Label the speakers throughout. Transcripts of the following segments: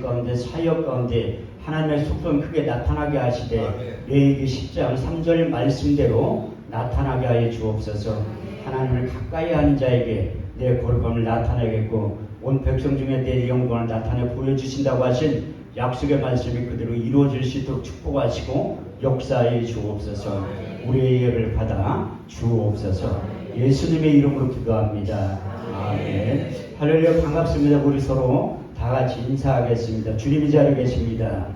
Speaker 1: 가운데 사역 가운데 하나님의 속성 크게 나타나게 하시되 레위기 10장 3절 말씀대로 나타나게 하여 주옵소서. 하나님을 가까이 하는 자에게 내 거룩함을 나타내겠고 온 백성 중에 내 영광을 나타내 보여주신다고 하신 약속의 말씀이 그대로 이루어질 수 있도록 축복하시고 역사해 주옵소서. 우리의 예배를 받아 주옵소서. 예수님의 이름으로 기도합니다. 아멘. 할렐루야. 반갑습니다. 우리 서로 다 같이 인사하겠습니다. 주님이 자리에 계십니다.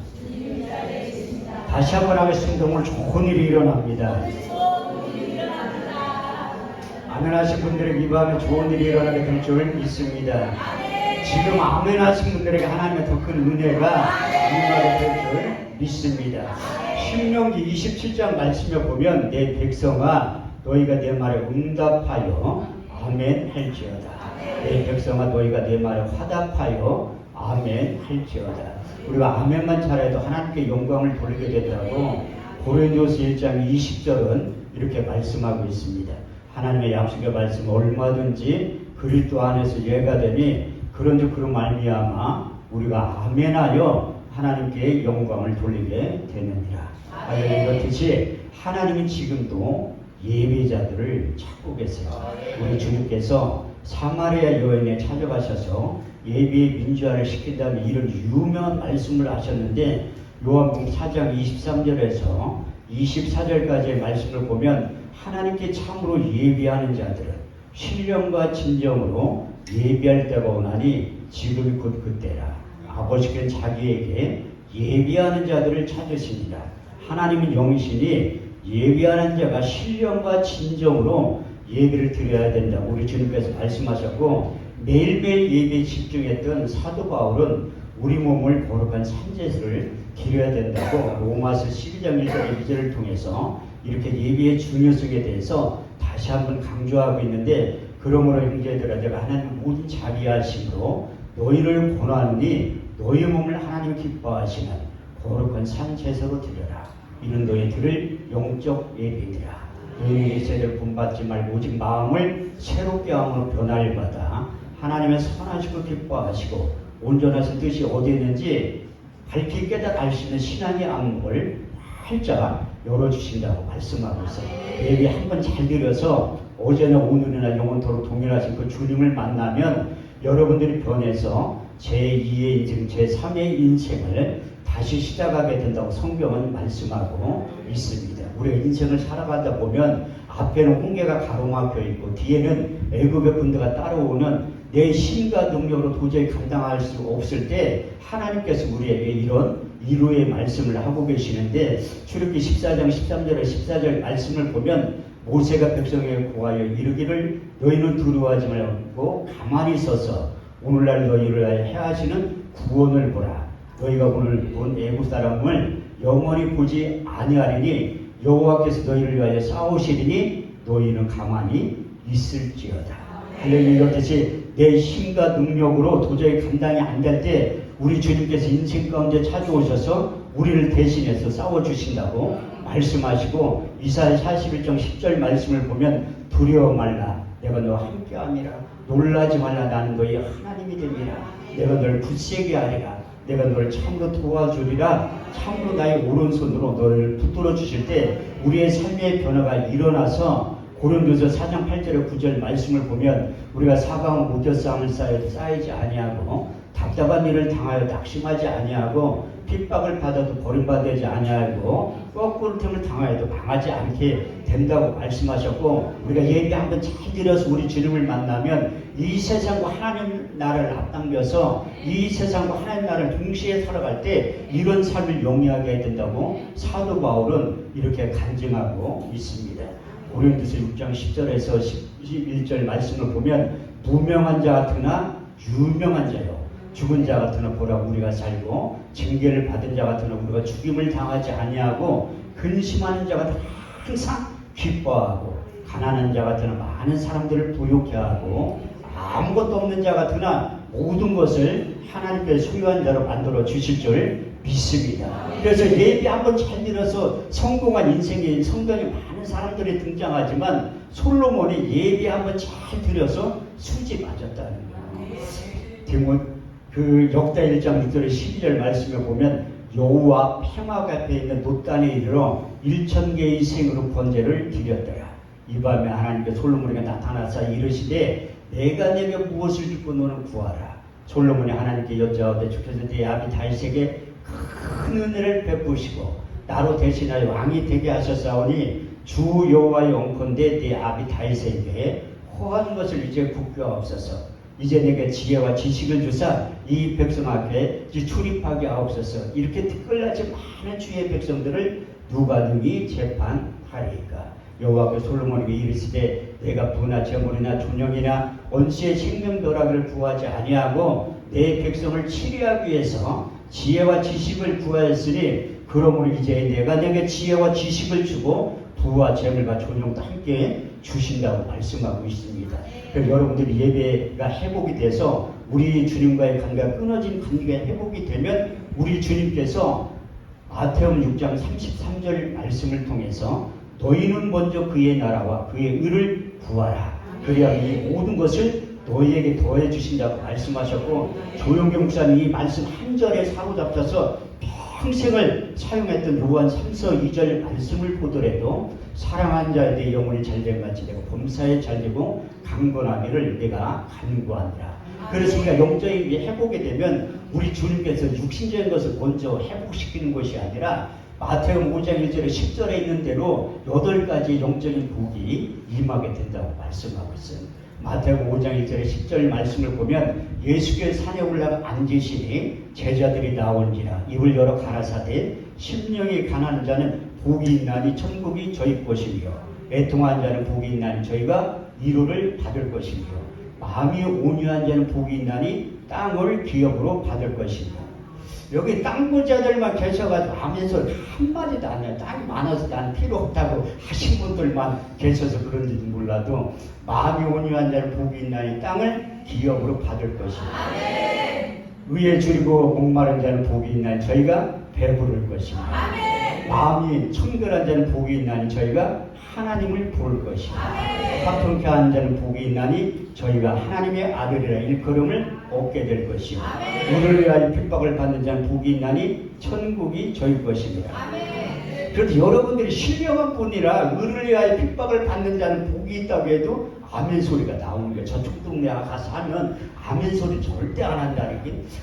Speaker 1: 다시 한번 하겠습니다. 오늘 좋은 일이 일어납니다. 아멘 하신 분들에게 이 밤에 좋은 일이 일어나게 될 줄 믿습니다. 지금 아멘 하신 분들에게 하나님의 더 큰 은혜가 임하게 될 줄 믿습니다. 신명기 27장 말씀에 보면 내 백성아 너희가 내 말에 응답하여 아멘 할지어다. 내 백성아 너희가 내 말에 화답하여 아멘 할지어다. 우리가 아멘만 잘해도 하나님께 영광을 돌리게 된다고 고린도서 1장 20절은 이렇게 말씀하고 있습니다. 하나님의 약속의 말씀 얼마든지 그리스도 안에서 예가 되니 그런즉 그런 말미암아 우리가 아멘하여 하나님께 영광을 돌리게 되느니라. 이렇듯이 하나님은 지금도 예배자들을 찾고 계세요. 우리 주님께서 사마리아 여인에 찾아가셔서 예배의 민주화를 시킨 다음에 이런 유명한 말씀을 하셨는데 요한복음 4장 23절에서 24절까지의 말씀을 보면 하나님께 참으로 예배하는 자들은 신령과 진정으로 예배할 때가 오나니 지금이 곧 그때라. 아버지께는 자기에게 예배하는 자들을 찾으시니라. 하나님은 영이시니 예배하는 자가 신령과 진정으로 예배를 드려야 된다고 우리 주님께서 말씀하셨고 매일매일 예배에 집중했던 사도 바울은 우리 몸을 거룩한 산제사를 드려야 된다고 로마서 12장 1절 2절을 통해서 이렇게 예배의 중요성에 대해서 다시 한번 강조하고 있는데 그러므로 형제들아 내가 하나님 모든 자비하심으로 너희를 권하노니 너희 몸을 하나님 기뻐하시는 거룩한 산제사로 드려라. 이는 너희들을 영적 예배니라. 너희의 세대를 본받지 말고 오직 마음을 새롭게 함으로 변화를 받아 하나님의 선하시고 기뻐하시고 온전하신 뜻이 어디 있는지 밝히 깨닫 알 수 있는 신앙의 안목을 활짝 열어주신다고 말씀하고 있어요. 예배 한번 잘 들여서 어제나 오늘이나 영원토록 동일하신 그 주님을 만나면 여러분들이 변해서 제2의 인생, 제3의 인생을 다시 시작하게 된다고 성경은 말씀하고 있습니다. 우리가 인생을 살아가다 보면 앞에는 홍해가 가로막혀 있고 뒤에는 애굽의 군대가 따라오는 내 힘과 능력으로 도저히 감당할 수 없을 때 하나님께서 우리에게 이런 위로의 말씀을 하고 계시는데 출애굽기 14장 13절에 14절 말씀을 보면 모세가 백성에게 고하여 이르기를 너희는 두려워하지 말고 가만히 서서 오늘날 너희를 해하시는 구원을 보라. 너희가 오늘 본 애굽 사람을 영원히 보지 아니하리니 여호와께서 너희를 위하여 싸우시리니 너희는 가만히 있을지어다. 할렐루야. 이렇듯이 내 힘과 능력으로 도저히 감당이 안 될 때 우리 주님께서 인생 가운데 찾아오셔서 우리를 대신해서 싸워주신다고 말씀하시고 이사야 41장 10절 말씀을 보면 두려워 말라 내가 너와 함께함이라. 놀라지 말라 나는 너희 하나님이 됨이라. 내가 너를 굳세게 하리라. 내가 너를 참으로 도와주리라. 참으로 나의 오른손으로 너를 붙들어 주실 때 우리의 삶의 변화가 일어나서 고린도서 4장 8절에 9절 말씀을 보면 우리가 사방은 모태싸움을 쌓이지 아니하고 답답한 일을 당하여 낙심하지 아니하고 핍박을 받아도 버림받지 아니하고 거꾸로 틈을 당하여도 망하지 않게 된다고 말씀하셨고 우리가 예배 한번 잘 드려서 우리 주님을 만나면 이 세상과 하나님 나라를 앞당겨서 이 세상과 하나님 나라를 동시에 살아갈 때 이런 삶을 영위하게 된다고 사도 바울은 이렇게 간증하고 있습니다. 고린도서 6장 10절에서 11절 말씀을 보면 무명한 자 같으나 유명한 자요 죽은 자 같으나 보라 우리가 살고 징계를 받은 자 같으나 우리가 죽임을 당하지 아니하고 근심하는 자 같으나 항상 기뻐하고 가난한 자 같으나 많은 사람들을 부욕해 하고 아무것도 없는 자 같으나 모든 것을 하나님께서 소유한 자로 만들어 주실 줄 믿습니다. 그래서 예배 한번 잘 들어서 성공한 인생에 성경에 많은 사람들이 등장하지만 솔로몬이 예배 한번 잘 들어서 수지 맞았다는 거예요. 그 역다 1장 6절 12절 말씀에 보면 여호와 평화 곁에 있는 놋단에 이르러 1000개의 생으로 번제를 드렸더라. 이 밤에 하나님께 솔로몬에게 나타나사 이르시되 내가 내게 무엇을 주고 너는 구하라. 솔로몬이 하나님께 여짜오되 주께서 네 아비 다윗에게 큰 은혜를 베푸시고 나로 대신하여 왕이 되게 하셨사오니 주 여호와의 영컨대 네 아비 다윗에게 허한 것을 이제 굳게 하옵소서. 이제 내게 지혜와 지식을 주사 이 백성 앞에 출입하게 하옵소서. 이렇게 특별하지 많은 주의 백성들을 누가 능히 재판하리까. 여호와께서 솔로몬에게 이르시되 내가 부나 제물이나 존영이나 원수의 생명도락을 구하지 아니하고 내 백성을 치료하기 위해서 지혜와 지식을 구하였으니 그러므로 이제 내가 내게 지혜와 지식을 주고 부와 재물과 존영도 함께 주신다고 말씀하고 있습니다. 그래서 여러분들이 예배가 회복이 돼서 우리 주님과의 관계가 끊어진 관계가 회복이 되면 우리 주님께서 마태복음 6장 33절 말씀을 통해서 너희는 먼저 그의 나라와 그의 의를 구하라. 그래야 이 모든 것을 너희에게 더해 주신다고 말씀하셨고, 조용경 목사님이 이 말씀 한 절에 사로잡혀서 평생을 사용했던 요한 3서 2절 말씀을 보더라도 사랑한 자에 대해 영혼이 잘된 같이 되고 범사에 잘되고 강건하기를 내가 간구하니라. 그래서 우리가 영적인 회복이 되면 우리 주님께서 육신적인 것을 먼저 회복시키는 것이 아니라 마태복음 5장 1절에 10절에 있는 대로 8가지 영적인 복이 임하게 된다고 말씀하고 있습니다. 마태복음 5장 1절에 10절 말씀을 보면 예수께서 산에 올라가 앉으시니 제자들이 나온지라 입을 열어 가라사대 심령이 가난한 자는 복이 있나니 천국이 저희 것이며 애통한 자는 복이 있나니 저희가 위로를 받을 것이며 마음이 온유한 자는 복이 있나니 땅을 기업으로 받을 것이며. 여기 땅 부자들만 계셔가지고 하면서 한마디도 안 해요. 땅이 많아서 나는 필요 없다고 하신 분들만 계셔서 그런지도 몰라도 마음이 온유한 자는 복이 있나니 땅을 기업으로 받을 것이며 의에 줄이고 목마른 자는 복이 있나니 저희가 배부를 것이며 마음이 청결한 자는 복이 있나니 저희가 하나님을 볼 것이며 화평케 하는 자는 복이 있나니 저희가 하나님의 아들이라 일컬음을 얻게 될 것이며 우리를 위하여 핍박을 받는 자는 복이 있나니 천국이 저희 것입니다. 그래도 여러분들이 신령한 분이라 의를 위하여 핍박을 받는 자는 복이 있다고 해도 아멘 소리가 나오는 거예요. 저쪽 동네 가서 하면 아멘 소리 절대 안 한다는.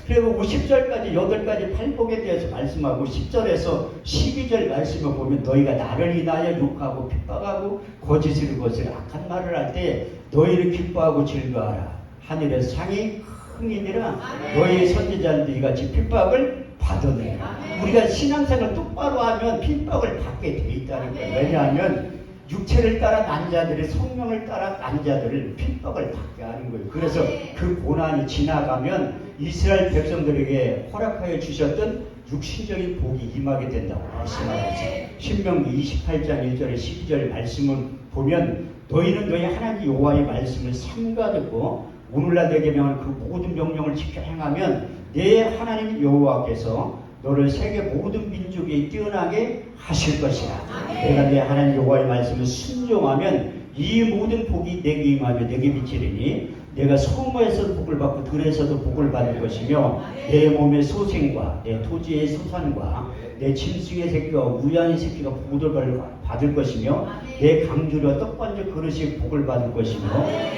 Speaker 1: 그리고 50절까지 8가지 팔복에 대해서 말씀하고 10절에서 12절 말씀을 보면 너희가 나를 인하여 욕하고 핍박하고 거짓을 것을 악한 말을 할 때 너희를 기뻐하고 즐거워하라. 하늘에서 상이 흥이니라. 너희 선지자들이 이같이 핍박을 받으니라. 우리가 신앙생활 똑바로 하면 핍박을 받게 돼 있다는 거예요. 왜냐하면 육체를 따라 난 자들이 성령을 따라 난 자들을 핍박을 받게 하는 거예요. 그래서 그 고난이 지나가면 이스라엘 백성들에게 허락하여 주셨던 육신적인 복이 임하게 된다고 말씀하고 있어요. 신명기 28장 1절에 12절 말씀을 보면 너희는 너희 하나님 여호와의 말씀을 삼가듣고 오늘날 내게 명한 그 모든 명령을 지켜 행하면 내 하나님 여호와께서 너를 세계 모든 민족에 뛰어나게 하실 것이라. 내가 내 하나님 여호와의 말씀을 순종하면 이 모든 복이 내게 임하며 내게 비치리니 내가 성읍에서도 복을 받고 들에서도 복을 받을 것이며 내 몸의 소생과 내 토지의 소산과 내 짐승의 새끼와 우양의 새끼가 복을 받을 것이며 내 강주리와 떡반죽 그릇이 복을 받을 것이며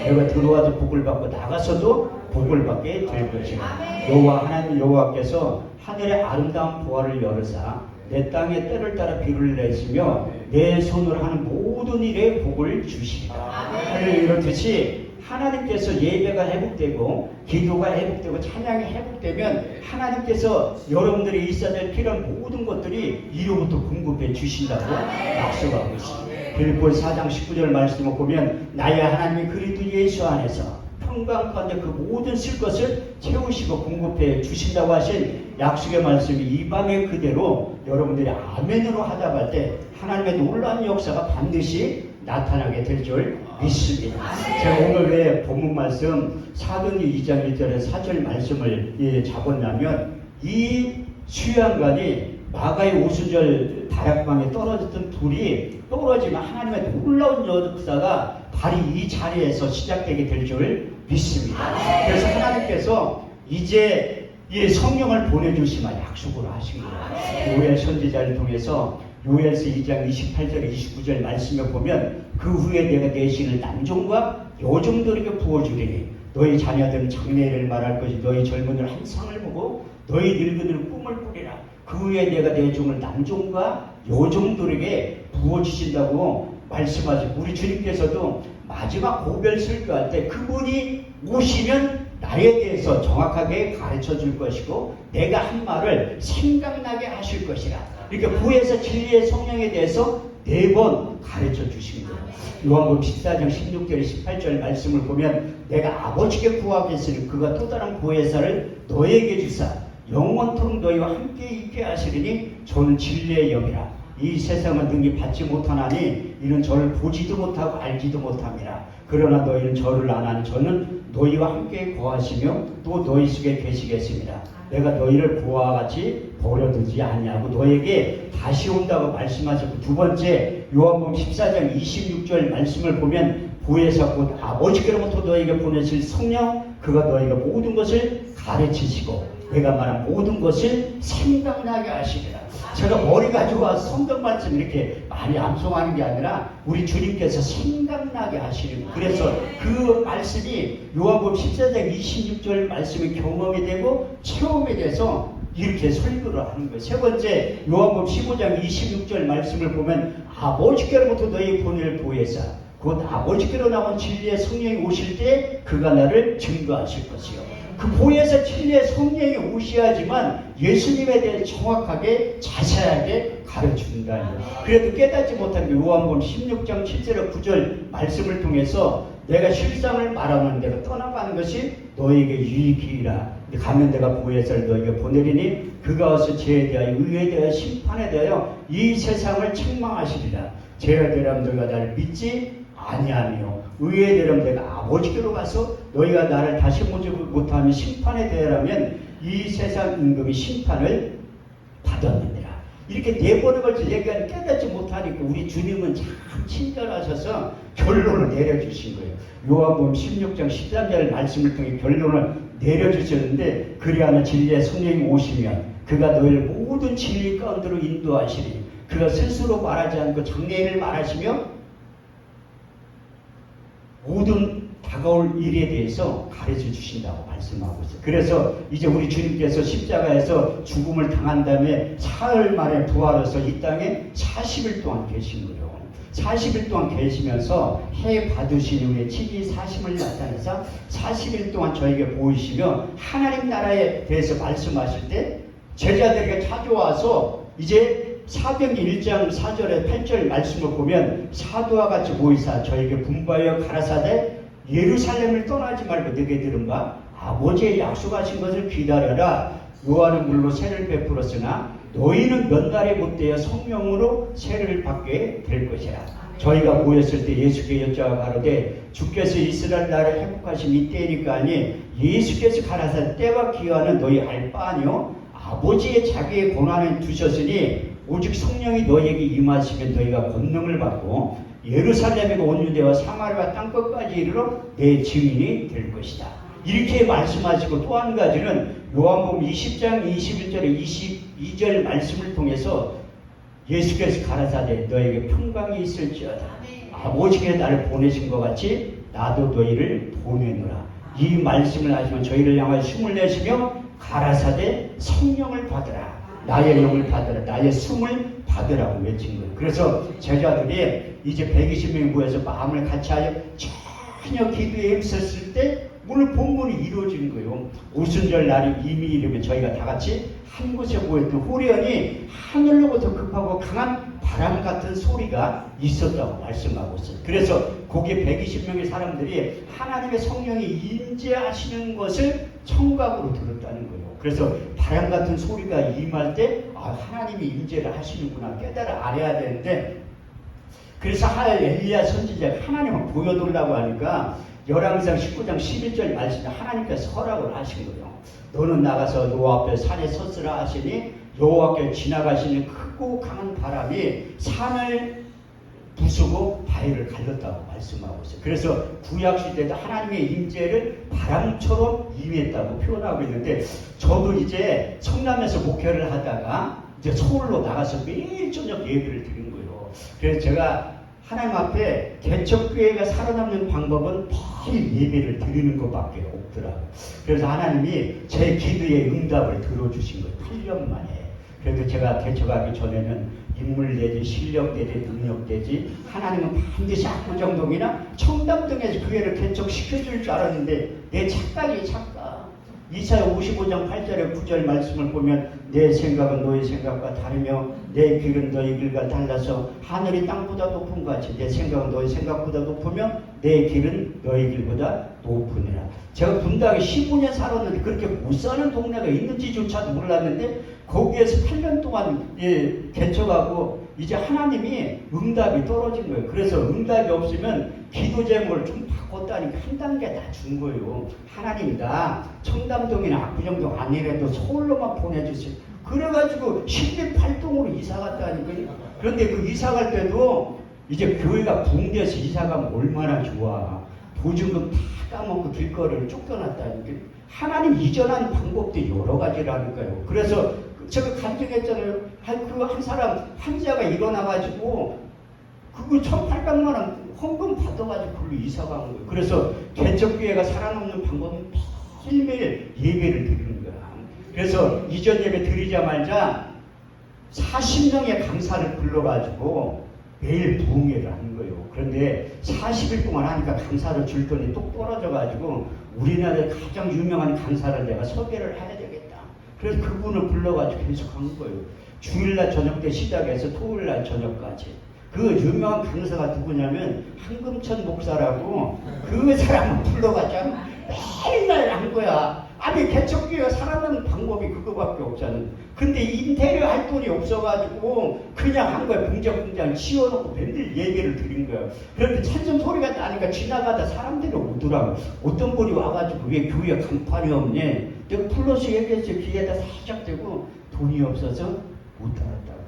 Speaker 1: 내가 들어와도 복을 받고 나가서도 복을 받게 될 것이며 여호와 하나님 여호와께서 하늘의 아름다운 보화를 열으사 내 땅에 때를 따라 비를 내시며 내 손으로 하는 모든 일에 복을 주시리라. 이렇듯이 하나님께서 예배가 회복되고 기도가 회복되고 찬양이 회복되면 하나님께서 여러분들이 있어야 될 필요한 모든 것들이 이로부터 공급해 주신다고 약속하고 있습니다. 빌립보 4장 19절 말씀을 보면 나의 하나님이 그리스도 예수 안에서 평강 가운데 그 모든 쓸 것을 채우시고 공급해 주신다고 하신 약속의 말씀이 이 밤에 그대로 여러분들이 아멘으로 하답할 때 하나님의 놀라운 역사가 반드시 나타나게 될 줄 믿습니다. 제가 오늘 왜 본문 말씀 사도행전 2장 1절에 4절 말씀을 잡았냐면 이 수양관이 마가의 오순절 다락방에 떨어졌던 불이 떨어지면 하나님의 놀라운 역사가 바로 이 자리에서 시작되게 될 줄 믿습니다. 그래서 하나님께서 이제 이 성령을 보내주시면 약속을 하신 거예요. 요엘 선지자를 통해서 요엘서 2장 28절 29절 말씀에 보면 그 후에 내가 내 신을 남종과 여종들에게 부어주리니 너희 자녀들은 장래를 말할 것이 너희 젊은이들 한 상을 보고 너희 늙은이들은 꿈을 꾸리라. 그 후에 내가 내 종을 남종과 여종들에게 부어주신다고 말씀하시고 우리 주님께서도 마지막 고별 설교할 때 그분이 오시면 나에 대해서 정확하게 가르쳐 줄 것이고 내가 한 말을 생각나게 하실 것이라. 이렇게 구에서 진리의 성령에 대해서 4번 가르쳐 주신 거예요. 요한복음 14장 16절 18절 말씀을 보면 내가 아버지께 구하겠으니 그가 또 다른 구회사를 너에게 주사 영원토록 너희와 함께 있게 하시리니 저는 진리의 영이라. 이 세상은 능히 받지 못하나니 이는 저를 보지도 못하고 알지도 못함이라. 그러나 너희는 저를 아나니 저는 너희와 함께 거하시며 또 너희 속에 계시겠습니다. 내가 너희를 그와 같이 버려두지 아니하고 너에게 다시 온다고 말씀하셨고, 두 번째 요한복음 14장 26절 말씀을 보면 구에서 곧 아버지께로부터 너희에게 보내실 성령 그가 너희가 모든 것을 가르치시고 내가 말한 모든 것을 생각나게 하시리라. 제가 머리가 좋아서 성경 말씀 이렇게 많이 암송하는 게 아니라 우리 주님께서 생각나게 하시는 거예요. 그래서 그 말씀이 요한복음 14장 26절 말씀이 경험이 되고 체험이 돼서 이렇게 설교를 하는 거예요. 세 번째 요한복음 15장 26절 말씀을 보면 아버지께로부터 너희 보낼 보혜사 곧 아버지께로 나온 진리의 성령이 오실 때 그가 나를 증거하실 것이요. 그 보혜사 진리의 성령이 오셔야지만 예수님에 대해 정확하게 자세하게 가르쳐준다. 그래도 깨닫지 못한 게 요한복음 16장 7절 9절 말씀을 통해서 내가 실상을 말하면 내가 떠나가는 것이 너에게 유익이라. 가면 내가 보혜사를 너에게 보내리니 그가 와서 죄에 대하여 의에 대하여 심판에 대하여 이 세상을 책망하시리라. 죄에 대하여 너희가 나를 믿지 아니하며 의에 대하여 내가 아버지께로 가서 너희가 나를 다시 보지 못하면 심판에 대하여라면 이 세상 임금이 심판을 받았느니라. 이렇게 4번에 걸쳐 얘기하는 깨닫지 못하니까 우리 주님은 참 친절하셔서 결론을 내려주신 거예요. 요한복음 16장 13절 말씀을 통해 결론을 내려주셨는데 그리하면 진리의 성령이 오시면 그가 너희를 모든 진리 가운데로 인도하시니 그가 스스로 말하지 않고 장래일을 말하시며 모든 다가올 일에 대해서 가르쳐 주신다고 말씀하고 있어요. 그래서 이제 우리 주님께서 십자가에서 죽음을 당한 다음에 사흘 만에 부활해서 이 땅에 40일 동안 계신 거예요. 40일 동안 계시면서 해 받으신 후에 치기 사심을 나타내서 40일 동안 저에게 보이시며 하나님 나라에 대해서 말씀하실 때 제자들에게 찾아와서 이제 사도행전 1장 4절에 8절 말씀을 보면 사도와 같이 모이사 저에게 분부하여 가라사대 예루살렘을 떠나지 말고 너희들은 바 아버지의 약속하신 것을 기다려라. 요한은 물로 세를 베풀었으나 너희는 몇 날에 못되어 성령으로 세를 받게 될 것이라. 저희가 모였을 때 예수께 여쭤가 가로되 주께서 이스라엘 나라를 회복하신 이때니까 하니 예수께서 가라사대 때와 기한은 너희 알 바 아니요 아버지의 자기의 권한을 두셨으니 오직 성령이 너희에게 임하시면 너희가 권능을 받고 예루살렘이고 온 유대와 사마리아 땅끝까지 이르러 내 증인이 될 것이다. 이렇게 말씀하시고 또 한 가지는 요한복음 20장 21절에 22절 말씀을 통해서 예수께서 가라사대 너에게 평강이 있을지어다. 아버지께 나를 보내신 것 같이 나도 너희를 보내노라. 이 말씀을 하시면 저희를 향하여 숨을 내쉬며 가라사대 성령을 받으라. 나의 영을 받으라. 나의 숨을 받으라고 외친 거예요. 그래서 제자들이 이제 120명이 모여서 마음을 같이하여 전혀 기도에 힘썼을 때 오늘 본문이 이루어진 거예요. 오순절 날이 이미 이르면 저희가 다 같이 한 곳에 모였던 호련히 하늘로부터 급하고 강한 바람 같은 소리가 있었다고 말씀하고 있어요. 그래서 거기에 120명의 사람들이 하나님의 성령이 임재하시는 것을 청각으로 들었다는 거예요. 그래서 바람 같은 소리가 임할 때 하나님이 임재를 하시는구나 깨달아 알아야 되는데, 그래서 엘리야 선지자가 하나님을 보여달라고 하니까 열왕기상 19장 11절 말씀에 하나님께서 허락을 하신 거예요. 너는 나가서 여호와 앞에 산에 섰으라 하시니 여호와께 지나가시는 크고 강한 바람이 산을 부수고 바위를 갈렸다고 말씀하고 있어요. 그래서 구약 시대도 하나님의 임재를 바람처럼 임했다고 표현하고 있는데, 저도 이제 성남에서 목회를 하다가 이제 서울로 나가서 매일 저녁 예배를 드린 거예요. 그래서 제가 하나님 앞에 개척교회가 살아남는 방법은 매일 예배를 드리는 것밖에 없더라고요. 그래서 하나님이 제 기도의 응답을 들어주신 거예요. 8년 만에. 그래서 제가 개척하기 전에는 인물 되지, 실력 되지, 능력 되지, 하나님은 반드시 압구정동이나 청담동에서 교회를 개척시켜줄 줄 알았는데, 내 착각이 착각. 이사야 55장 8절에 9절 말씀을 보면, 내 생각은 너의 생각과 다르며 내 길은 너의 길과 달라서 하늘이 땅보다 높은 것 같이 내 생각은 너의 생각보다 높으며 내 길은 너의 길보다 높으니라. 제가 분당에 15년 살았는데 그렇게 못 사는 동네가 있는지조차도 몰랐는데, 거기에서 8년 동안 개척하고 이제 하나님이 응답이 떨어진 거예요. 그래서 응답이 없으면 기도 제목을 좀 바꿨다니까 한 단계 낮춘 거예요. 하나님, 나 청담동이나 압구정동 아니라도 서울로만 보내주세요. 그래가지고 18동으로 이사 갔다니까요. 그런데 그 이사 갈 때도 이제 교회가 붕괴해서 이사 가면 얼마나 좋아. 보증금 다 까먹고 길거리를 쫓겨났다니까. 하나님 이전한 방법도 여러 가지라니까요. 그래서 제가 간증했잖아요. 한 사람 환자가 일어나가지고 그거 1,800만 원 헌금 받아가지고 그걸로 이사 간 거예요. 그래서 개척교회가 살아남는 방법은 매일매일 예배를 드리는 거야. 그래서 이전 예배 드리자마자 40명의 강사를 불러가지고 매일 부흥회를 하는 거예요. 그런데 40일 동안 하니까 강사를 줄 돈이 똑 떨어져가지고 우리나라의 가장 유명한 강사를 내가 섭외를 해야 되겠다. 그래서 그분을 불러가지고 계속 한 거예요. 주일날 저녁 때 시작해서 토요일날 저녁까지. 그 유명한 강사가 누구냐면 한금천 목사라고, 그 사람을 불러가지고 매일날 한 거야. 아니 개척교회가 살아나는 방법이 그거밖에 없잖아요. 근데 인테리어 할 돈이 없어가지고 그냥 한 거야. 붕장붕장 치워놓고 맨날 예배를 드린 거야. 그런데 찬송 소리가 나니까 지나가다 사람들이 오더라고. 어떤 분이 와가지고 왜 교회 간판이 없니? 내가 플러스 얘기해서 귀에다 살짝 대고 돈이 없어서 못 알았다고.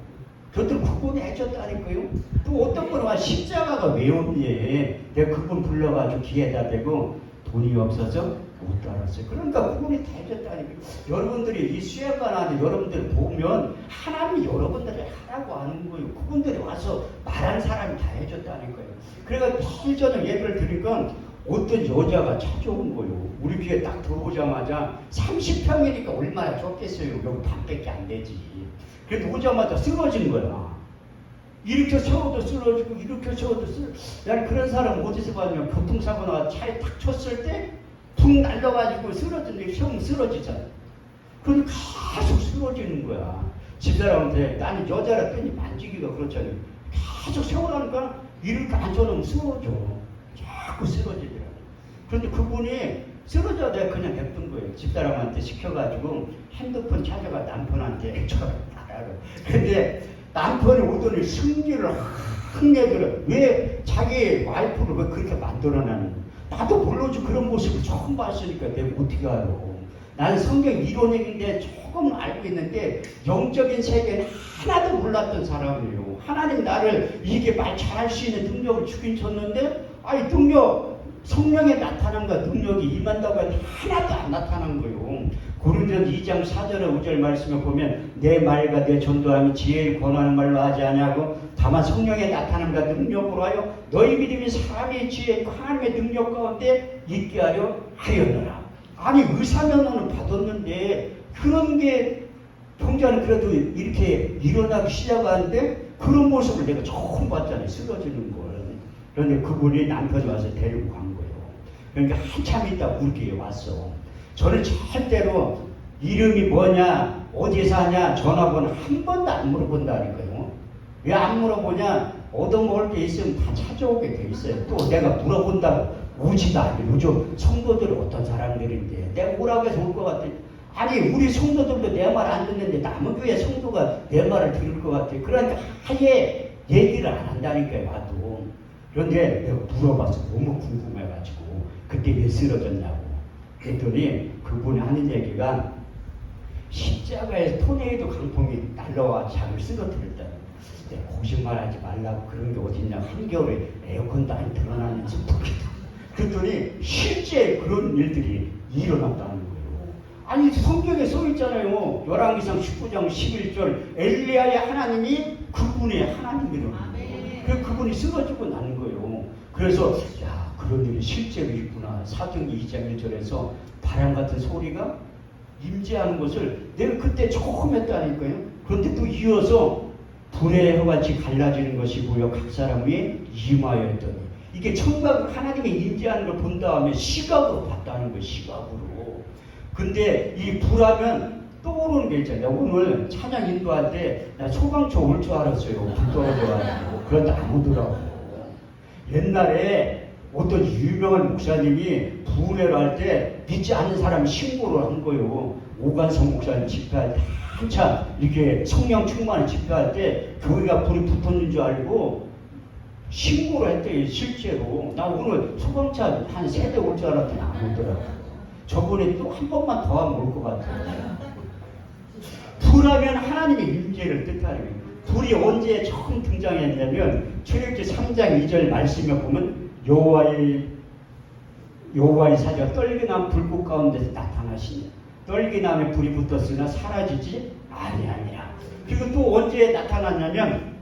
Speaker 1: 저들 그분이 해줬다니까요. 또 어떤 분은 와 십자가가 왜 없니? 내가 그분 불러가지고 귀에다 대고 돈이 없어서 못 알았어요. 그러니까 그분이 다 해줬다니까. 여러분들이 이 수양관 안에 여러분들 보면 하나님이 여러분들이 하라고 하는 거예요. 그분들이 와서 말한 사람이 다 해줬다니까요. 그래서 매일 저녁 예배를 드리니까 어떤 여자가 찾아온 거예요. 우리 교회 딱 들어오자마자 30평이니까 얼마나 좋겠어요. 여기 반밖에 안 되지. 그래도 오자마자 쓰러진 거야. 이렇게 세워도 쓰러지고 이렇게 세워도 쓰러지고. 난 그런 사람 어디서 봤냐면 교통사고 나가 차에 탁 쳤을 때 붕 날려가지고 쓰러졌는데 형 쓰러지잖아. 그럼 계속 쓰러지는 거야. 집사람한테 나는 여자라 편히 만지기가 그렇잖아요. 계속 세워라니까 이렇게 앉아놓으면 쓰러져. 자꾸 쓰러지더라고. 그런데 그분이 쓰러져야 내가 그냥 냅둔 거예요. 집사람한테 시켜가지고 핸드폰 찾아가 남편한테 전화하라고. 근데 남편이 오더니 승질을 확 내더라. 왜 자기 와이프를 왜 그렇게 만들어놨는 거야? 나도 몰라지 그런 모습을 처음 봤으니까 내가 어떻게 알아. 나는 성경 이론인데 조금 알고 있는데 영적인 세계는 하나도 몰랐던 사람이에요. 하나님 나를 이게 말 잘할 수 있는 능력을 주긴 줬는데, 아니 능력, 성령의 나타남과 능력이 임한다고 해도 하나도 안 나타난 거예요. 고린도전서 2장 4절에 5절 말씀을 보면 내 말과 내 전도함이 지혜를 권하는 말로 하지 아니하고 다만 성령의 나타남과 능력으로 하여 너희 믿음이 사람의 지혜 하나님의 능력 가운데 있게 하였노라. 아니 의사면허는 받았는데 그런 게 형제는 그래도 이렇게 일어나기 시작하는데 그런 모습을 내가 처음 봤잖아요. 쓰러지는 걸. 그런데 그분이 남편이 와서 데리고 간 거예요. 그러니까 한참 있다 우리 교회에 왔어. 저는 절대로 이름이 뭐냐, 어디 사냐, 전화번호 한 번도 안 물어본다니까요. 왜 안 물어보냐? 얻어먹을 게 있으면 다 찾아오게 돼 있어요. 또 내가 물어본다고 오지도 않아요. 요즘 성도들은 어떤 사람들인데 내가 오라고 해서 올 것 같아. 아니 우리 성도들도 내 말 안 듣는데 남은 교회 성도가 내 말을 들을 것 같아. 그러니까 아예 얘기를 안 한다니까요. 와도. 그런데 내가 물어봐서 너무 궁금해가지고 그때 왜 쓰러졌냐고 그랬더니 그분이 하는 얘기가 십자가에 토네이도 강풍이 날라와 자기를 쓰러뜨렸다. 거짓말하지 말라고 그런 게 어딨냐. 한겨울에 에어컨도 안 틀어놨는지 모르겠다. 그랬더니 실제 그런 일들이 일어났다는 거예요. 아니 성경에 써 있잖아요. 열왕기상 19장 11절 엘리야의 하나님이 그분의 하나님이라고. 그분이 쓰러지고 나는 거예요. 그래서 야 그런 일이 실제로 있구나. 사도행전 2장 1절에서 바람 같은 소리가 임재하는 것을 내가 그때 조금 했다니까요. 그런데 또 이어서 불의 혀같이 갈라지는 것이 보여 각 사람 위에 임하였더니 이게 청각 하나님의 임재하는 걸 본 다음에 시각으로 봤다는 거예요. 시각으로. 근데 이 불하면 떠오르는 게 있잖아요. 오늘 찬양 인도할 때 나 소방차 올 줄 알았어요. 불 떨어져가지고. 그런데 안 오더라고. 옛날에 어떤 유명한 목사님이 부흥회를 할 때 믿지 않는 사람이 신고를 한 거예요. 오관성 목사님 집회할 때 한참 이렇게 성령 충만을 집회할 때 교회가 불이 붙었는 줄 알고 신고를 했대요. 실제로. 나 오늘 소방차 한 3대 올 줄 알았더니 안 오더라고. 저번에 또 한 번만 더 하면 올 것 같아요. 불하면 하나님의 임재를 뜻하는 거예요. 불이 언제 처음 등장했냐면 출애굽기 3장 2절 말씀에 보면 여호와의 사자가 떨기나무 불꽃 가운데서 나타나시니 떨기나무에 불이 붙었으나 사라지지 아니하니라. 그리고 또 언제 나타났냐면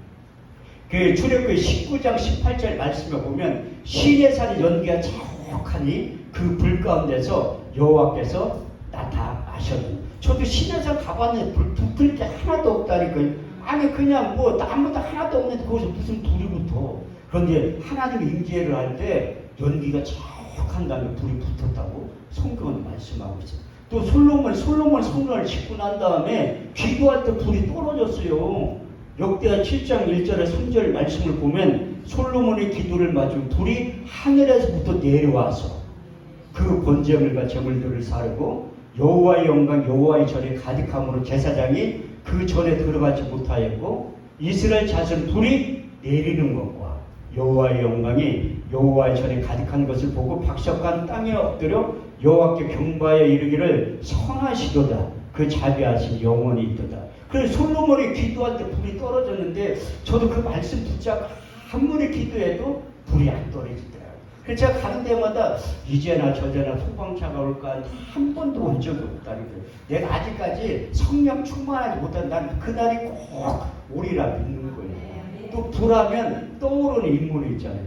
Speaker 1: 그 출애굽기 19장 18절 말씀에 보면 시내산의 연기가 자욱하니 그 불 가운데서 여호와께서 나타나셨는. 저도 시내산 가봤는데 불 붙을 게 하나도 없다니까요. 아니 그냥 뭐 아무도 하나도 없는데 거기서 무슨 불이 붙어. 그런데 하나님의 임재를 할 때 연기가 자욱한 다음에 불이 붙었다고 성경은 말씀하고 있어요. 또 솔로몬 성전을 짓고 난 다음에 기도할 때 불이 떨어졌어요. 역대하 7장 1절에 3절 말씀을 보면 솔로몬의 기도를 맞은 불이 하늘에서부터 내려와서 그 번제물과 제물들을 사르고 여호와의 영광 여호와의 전에 가득함으로 제사장이 그 전에 들어가지 못하였고 이스라엘 자손 불이 내리는 것과 여호와의 영광이 여호와의 전에 가득한 것을 보고 박석한 땅에 엎드려 여호와께 경배하여 이르기를 선하시도다. 그 자비하신 영원히 있도다. 그래서 솔로몬이 기도할 때 불이 떨어졌는데 저도 그 말씀 붙잡고 한번에 기도해도 불이 안 떨어지더라고요. 그래서 제가 가는 데마다 이제나 저제나 소방차가 올까 한 번도 온 적이 없다는 거예요. 내가 아직까지 성령 충만하지 못한 나는 그날이 꼭 오리라 믿는 거예요. 또 불하면 떠오르는 인물이 있잖아요.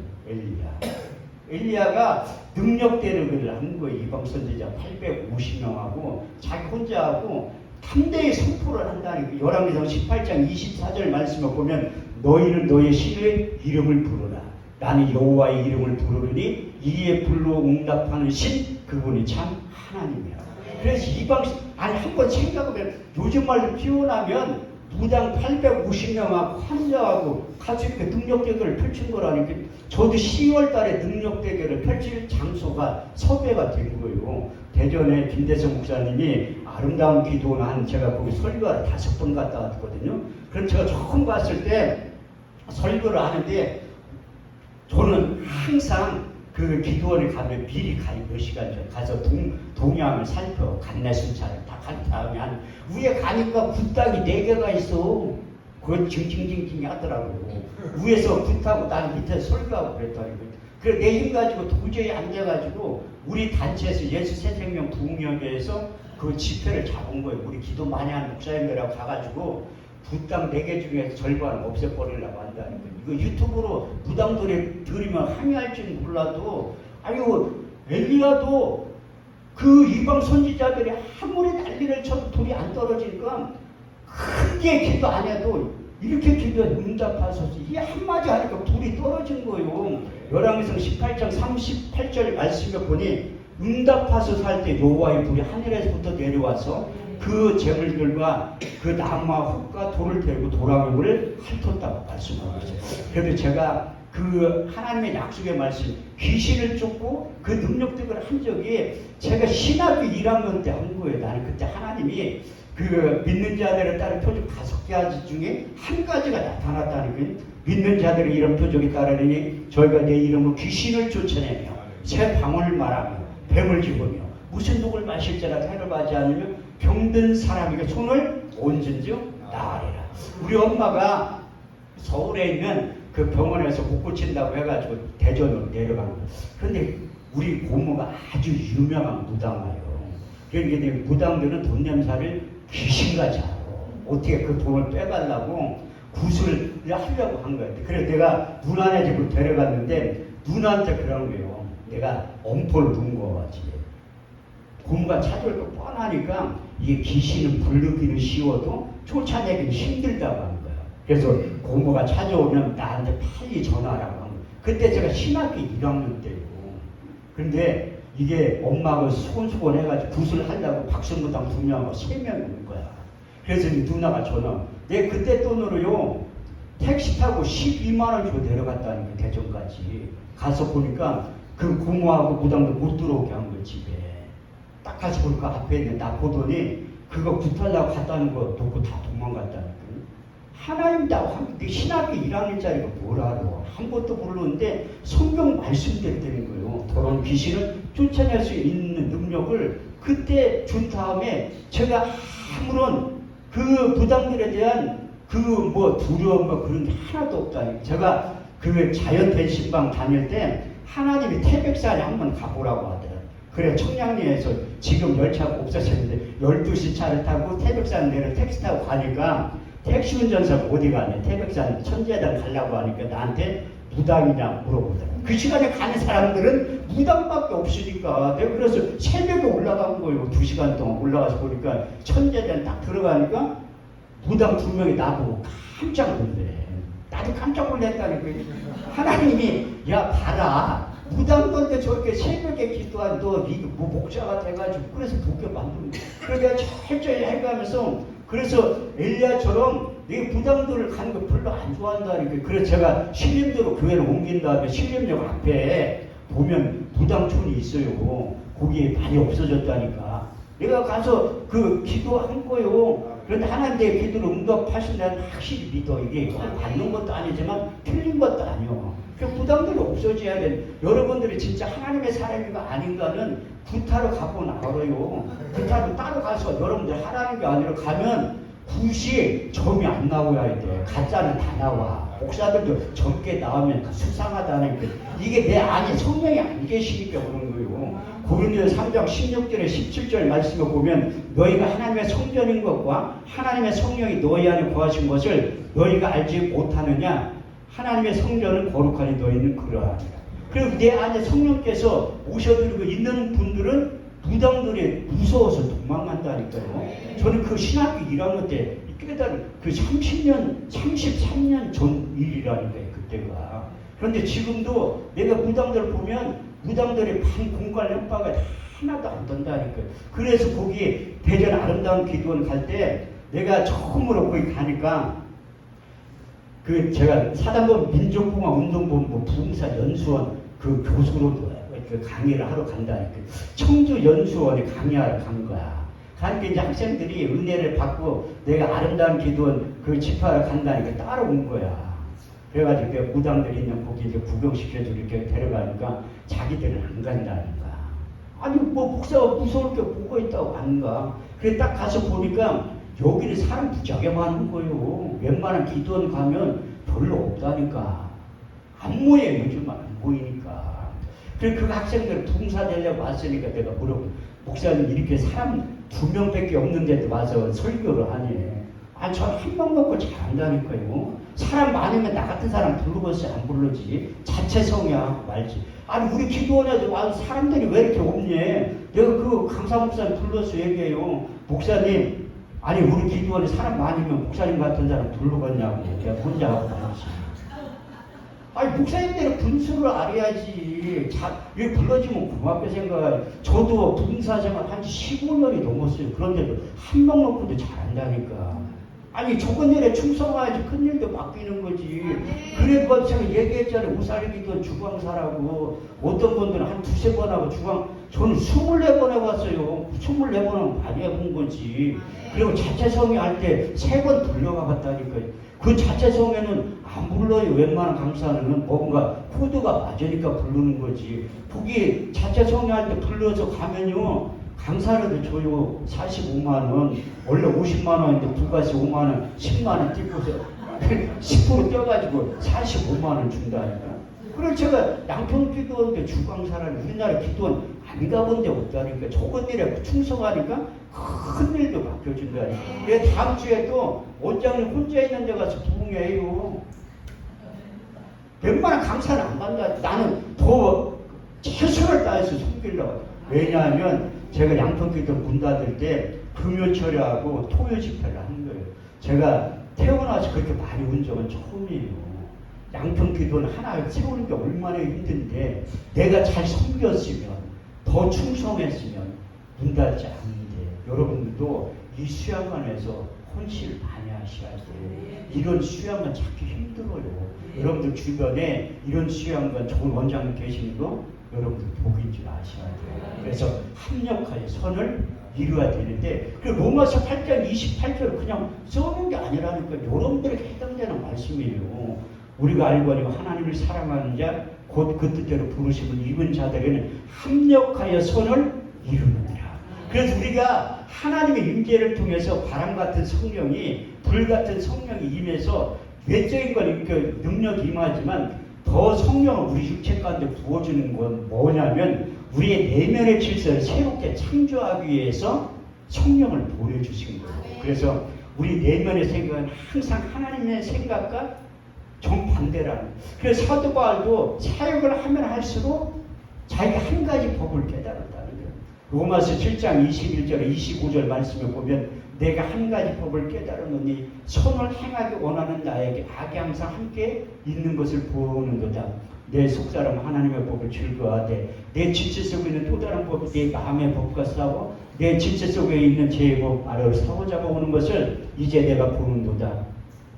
Speaker 1: 엘리야가 능력대로 그를 한 거예요. 이방 선지자 850명하고 자기 혼자 하고 3대의 선포를 한다는 거예요. 열왕기상 18장 24절 말씀을 보면 너희는 너의 신의 이름을 부르라. 나는 여호와의 이름을 부르니 이에 불로 응답하는 신 그분이 참 하나님이야. 그래서 이방 아니 한번 생각하면 요즘 말로 표현하면 무당 850명하고 환자하고 같이 이렇게 능력 대결을 펼친 거라니까. 저도 10월 달에 능력 대결을 펼칠 장소가 섭외가 된 거예요. 대전에 김대성 목사님이 아름다운 기도는 한 제가 거기 설교를 5번 갔다 왔거든요. 그래서 제가 처음 갔을 때 설교를 하는데 저는 항상 그 기도원에 가면 미리 가요. 몇 시간 전에 가서 동향을 살펴 간내순찰을 다 간 다음에 한 위에 가니까 굿당이 4개가 있어. 그건 징징징징 하더라고요. 위에서 굿하고 나는 밑에서 설교하고 그랬더니 그래 내 힘 가지고 도저히 안 돼가지고 우리 단체에서 예수 새생명 부흥협회에서 그 집회를 잡은 거예요. 우리 기도 많이 하는 목사님들하고 가가지고 부당 4개 중에서 절반을 없애버리려고 한다는 거예요. 이거 유튜브로 무당들이 들으면 항의할지는 몰라도 아유 엘리야도 그 이방 선지자들이 아무리 난리를 쳐도 불이 안 떨어지니까 크게 기도 안 해도 이렇게 기도해 응답하소서 이 한마디 하니까 불이 떨어진 거예요. 열왕기상 18장 38절 말씀에 보니 응답하소서 할 때 여호와의 불이 하늘에서부터 내려와서 그 재물들과 그 나무와 흙과 돌을 태우고 도랑물을 핥았다고 말씀하고 있어요. 그래도 제가 그 하나님의 약속의 말씀 귀신을 쫓고 그 능력들을 한 적이 제가 신학교 1학년 때 한 거예요. 나는 그때 하나님이 그 믿는 자들을 따른 표적 5가지 중에 한 가지가 나타났다는 거예요. 믿는 자들의 이런 표적이 따르니 저희가 내 이름으로 귀신을 쫓아내며 새 방울을 말하며 뱀을 집으며 무슨 독을 마실지라도 해롭하지 않으며 병든 사람에게 손을 얹은즉 나으리라. 우리 엄마가 서울에 있는 그 병원에서 못 고친다고 해가지고 대전으로 내려간 거예요. 그런데 우리 고모가 아주 유명한 무당이에요. 그러니까 무당들은 돈 냄새를 귀신같이 알아. 어떻게 그 돈을 빼가려고 구슬을 하려고 한 거예요. 그래서 내가 누나네 집으로 데려갔는데 누나한테 그런 거예요. 내가 엄포를 둔 거지. 고모가 찾아올 거 뻔하니까 이게 귀신은 부르기는 쉬워도 쫓아내기는 힘들다고 하는 거예요. 그래서 고모가 찾아오면 나한테 빨리 전화하라고 한 거예요. 그때 제가 신학교 1학년 때고. 근데 이게 엄마가 소곤소곤 해가지고 구슬 하려고 박수무당 2명하고 3명이 온 거야. 그래서 누나가 전화. 내 그때 돈으로요 택시 타고 12만 원 주고 내려갔다는 거 대전까지. 가서 보니까 그 고모하고 무당도 못 들어오게 한 거야 집에. 딱 가서 보니까 앞에 있는 나 보더니 그거 구타려고 갔다는 거 놓고 다 도망갔다는 거. 하나님다고 신학교 1학년짜리가 뭘 알아. 아무것도 모르는데 성경 말씀대로 거예요. 더러운 귀신을 쫓아낼 수 있는 능력을 그때 준 다음에 제가 아무런 그 무당들에 대한 그 뭐 두려움 뭐 그런 게 하나도 없다니. 제가 그 자연 대신방 다닐 때 하나님이 태백산에 한번 가보라고 하더라고요. 그래 청량리에서 지금 열차가 없어졌는데 12시 차를 타고 태백산 내려 택시 타고 가니까 택시 운전사가 어디 가냐 태백산 천재단 가려고 하니까 나한테 무당이냐 물어보더라고요. 그 시간에 가는 사람들은 무당밖에 없으니까 내가 그래서 새벽에 올라간 거예요. 2시간 동안 올라가서 보니까 천재단 딱 들어가니까 무당 2명이 나보고 깜짝 놀래. 나도 깜짝 놀랐다니까. 하나님이 야 봐라 무당들한테 저렇게 새벽에 기도한 너 뭐 목자가 돼가지고 그래서 복게 만드는 거야. 그러니까 철저히 해가면서 그래서 엘리야처럼 이 무당들을 가는 거 별로 안 좋아한다니까. 그래서 제가 신림도로 교회를 옮긴 다음에 신림역 앞에 보면 무당촌이 있어요. 거기 많이 없어졌다니까. 내가 가서 그 기도한 거요. 그런데 하나님 내 기도를 응답하신다는 확실히 믿어. 이게 받는 것도 아니지만 틀린 것도 아니요. 그 무당들이 없어져야 돼. 여러분들이 진짜 하나님의 사람인가 아닌가는 구타로 가보면 알아요. 구타로 따로 가서 여러분들 하나님이 아니라 가면 굿이 점이 안 나와야 돼. 가짜는 다 나와. 목사들도 적게 나오면 수상하다는 게 이게 내 안에 성령이 안 계시니까 그런 거예요. 고린도서 3장 16절에 17절 말씀을 보면 너희가 하나님의 성전인 것과 하나님의 성령이 너희 안에 거하신 것을 너희가 알지 못하느냐. 하나님의 성전은 거룩하니 너희는 그러하니라. 그리고 내 안에 성령께서 오셔들고 있는 분들은 무당들이 무서워서 도망간다니까요. 저는 그 신학교 1학년 때 깨달은 그 30년, 33년 전 일이라니까요, 그때가. 그런데 지금도 내가 무당들 보면 무당들의 반공갈 협박이 하나도 안 된다니까요. 그래서 거기 대전 아름다운 기도원 갈 때 내가 처음으로 거기 가니까 그 제가 사단법 민족봉화 운동본부 부흥사 연수원 그 교수로 그 강의를 하러 간다니까. 청주 연수원에 강의하러 간 거야. 가니까 이제 학생들이 은혜를 받고 내가 아름다운 기도원 그 집회하러 간다니까 따라온 거야. 그래가지고 그 무당들이 있는 거기 이제 구경시켜주고 이렇게 데려가니까 자기들은 안 간다는 거야. 아니 뭐 목사가 무서울 게 뭐가 있다고 안 가. 그래 딱 가서 보니까 여기는 사람 무지하게 많은 거예요. 웬만한 기도원 가면 별로 없다니까. 안 모여 요즘은 안 모이니까. 그래 그 학생들 봉사 되려고 왔으니까 내가 물어보 목사님 이렇게 사람 2명밖에 없는데도 와서 설교를 하니. 아니 저 한 명 먹고 잘한다니까요. 사람 많으면 나 같은 사람 부르겠어요 안 부르지. 자체성이야 말지. 아니 우리 기도원에도 와서 사람들이 왜 이렇게 없니. 내가 그 강사 목사님 불러서 얘기해요. 목사님 아니 우리 기도원에 사람 많으면 목사님 같은 사람 부르겠냐고. 내가 혼자 하고 다녔지. 아니 목사님들은 분수를 알아야지. 왜 불러주면 고맙게 생각해. 저도 봉사생활 한지 15년이 넘었어요. 그런데도 한 명 놓고도 잘한다니까. 아니 적은 일에 충성해야지 큰 일도 맡기는 거지. 그래도 제가 얘기했잖아요. 우살기도 주광사라고. 어떤 분들은 한 2-3번 하고 주광 저는 24번 해봤어요. 24번은 많이 해본 거지. 그리고 자체성이 할 때 3번 불려가 봤다니까요. 그 자체성에는 안 불러요. 웬만한 강사는 뭔가 코드가 맞으니까 부르는 거지. 거기 자체성이 할 때 불러서 가면요. 강사료도 줘요. 45만 원. 원래 50만 원인데 부가세 5만 원, 10만 원 띄고서 10% 떼어가지고 45만 원 준다니까. 그럼 제가 양평 기도원대 주광사라는 우리나라 기도원 안 가본 데 없다니까. 저것 일에 충성하니까 큰 일도 맡겨준다니까. 내가 다음 주에 또 원장님 혼자 있는 데 가서 부흥해요. 웬만한 강사는 안 간다. 나는 더 최선을 다해서 섬기려고. 왜냐하면 제가 양평기도 문 닫을 때 금요철야하고 토요 집회를 하는 거예요. 제가 태어나서 그렇게 많이 온 적은 처음이에요. 양평기도는 하나 세우는 게 얼마나 힘든데 내가 잘 섬겼으면 더 충성했으면 문 닫지 않는데 여러분들도 이 수양관에서 헌신을 많이 하셔야 돼요. 이런 수양관 찾기 힘들어요. 여러분들 주변에 이런 수양관 좋은 원장님 계시는 거 여러분들 복인 줄 아셔야 돼요. 그래서 합력하여 선을 이루어야 되는데 그 로마서 8장 28절을 그냥 써놓은 게 아니라니까 여러분들에게 해당되는 말씀이에요. 우리가 알거니와 하나님을 사랑하는 자 곧 그 뜻대로 부르심을 입은 자들에게는 합력하여 선을 이루느니라. 그래서 우리가 하나님의 임재를 통해서 바람 같은 성령이 불 같은 성령이 임해서 외적인 건 그 능력이 임하지만 더 성령을 우리 육체 가운데 부어주는 건 뭐냐면 우리의 내면의 질서를 새롭게 창조하기 위해서 성령을 보내주신 거예요. 그래서 우리 내면의 생각은 항상 하나님의 생각과 정반대라는. 그래서 사도 바울도 사역을 하면 할수록 자기가 한 가지 법을 깨달았다는 거예요. 로마서 7장 21절 25절 말씀을 보면 내가 한 가지 법을 깨달았노니 선을 행하기 원하는 나에게 악이 항상 함께 있는 것을 보는도다. 내 속사람 하나님의 법을 즐거워하되 내 지체 속에 있는 또 다른 법이 내 마음의 법과 싸워 내 지체 속에 있는 죄의 법 아래로 사로잡아 오는 것을 이제 내가 보는도다.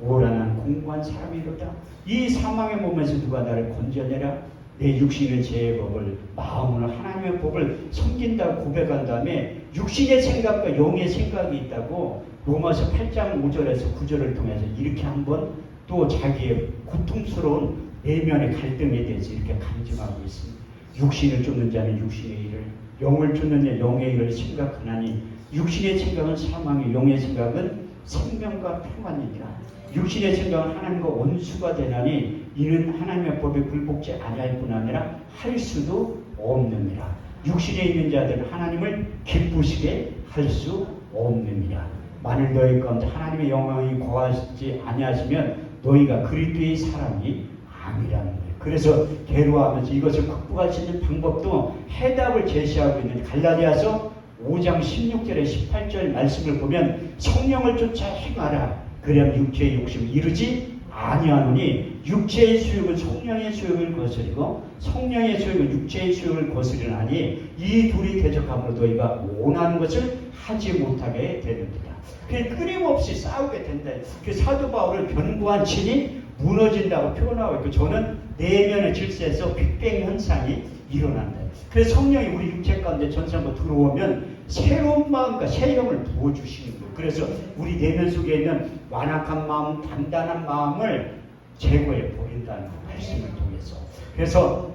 Speaker 1: 오라 난 공고한 사람이로다. 이 사망의 몸에서 누가 나를 건져내라. 내 육신의 죄의 법을 마음으로 하나님의 법을 섬긴다고 고백한 다음에 육신의 생각과 영의 생각이 있다고 로마서 8장 5절에서 9절을 통해서 이렇게 한번 또 자기의 고통스러운 내면의 갈등에 대해서 이렇게 간증하고 있습니다. 육신을 쫓는 자는 육신의 일을 영을 쫓는 자는 영의 일을 생각하나니 육신의 생각은 사망이 영의 생각은 생명과 평안이니라. 육신의 생각은 하나님과 원수가 되나니 이는 하나님의 법에 굴복지 아니할 뿐 아니라 할 수도 없느니라. 육신에 있는 자들은 하나님을 기쁘시게 할 수 없느니라. 만일 너희 가운데 하나님의 영광이 거하지 아니하시면 너희가 그리스도의 사람이 아니라는 거예요. 그래서 괴로워하면서 이것을 극복할 수 있는 방법도 해답을 제시하고 있는 갈라디아서 5장 16절에 18절 말씀을 보면 성령을 쫓아 행하라. 그러면 육체의 욕심을 이루지 아니하노니 육체의 수욕은 성령의 수욕을 거스리고 성령의 수욕은 육체의 수욕을 거스리나니 이 둘이 대적함으로 너희가 원하는 것을 하지 못하게 되는도다. 끊임없이 싸우게 된다. 그 사도 바울을 견고한 진이 무너진다고 표현하고 있고 저는 내면의 질서에서 빅뱅 현상이 일어난다. 그래서 성령이 우리 육체 가운데 전성으로 들어오면 새로운 마음과 새 영을 부어주시는 거예요. 그래서 우리 내면 속에 있는 완악한 마음, 단단한 마음을 제거해 버린다는 말씀을 통해서. 그래서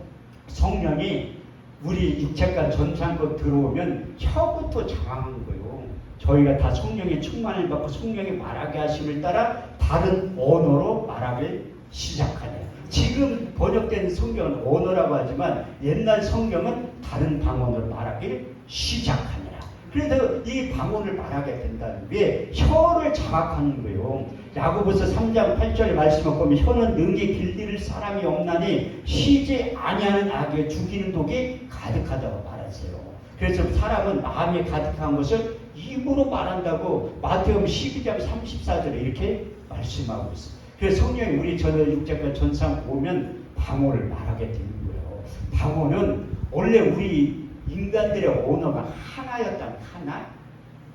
Speaker 1: 성령이 우리 육체가 전상껏 들어오면 혀부터 장악한 거예요. 저희가 다 성령의 충만을 받고 성령의 말하게 하심을 따라 다른 언어로 말하기 시작하네요. 지금 번역된 성경은 언어라고 하지만 옛날 성경은 다른 방언으로 말하기를 시작하니라. 그래서 이 방언을 말하게 된다는 게 혀를 장악하는 거예요. 야고보서 3장 8절의 말씀을 보면 혀는 능히 길들일 사람이 없나니 쉬지 아니하는 악에 죽이는 독이 가득하다고 말하세요. 그래서 사람은 마음에 가득한 것을 입으로 말한다고 마태복음 12장 34절에 이렇게 말씀하고 있어요. 그래서 성령이 우리 육체과 전상 보면 방언을 말하게 되는 거예요. 방언은 원래 우리 인간들의 언어가 하나였다. 하나.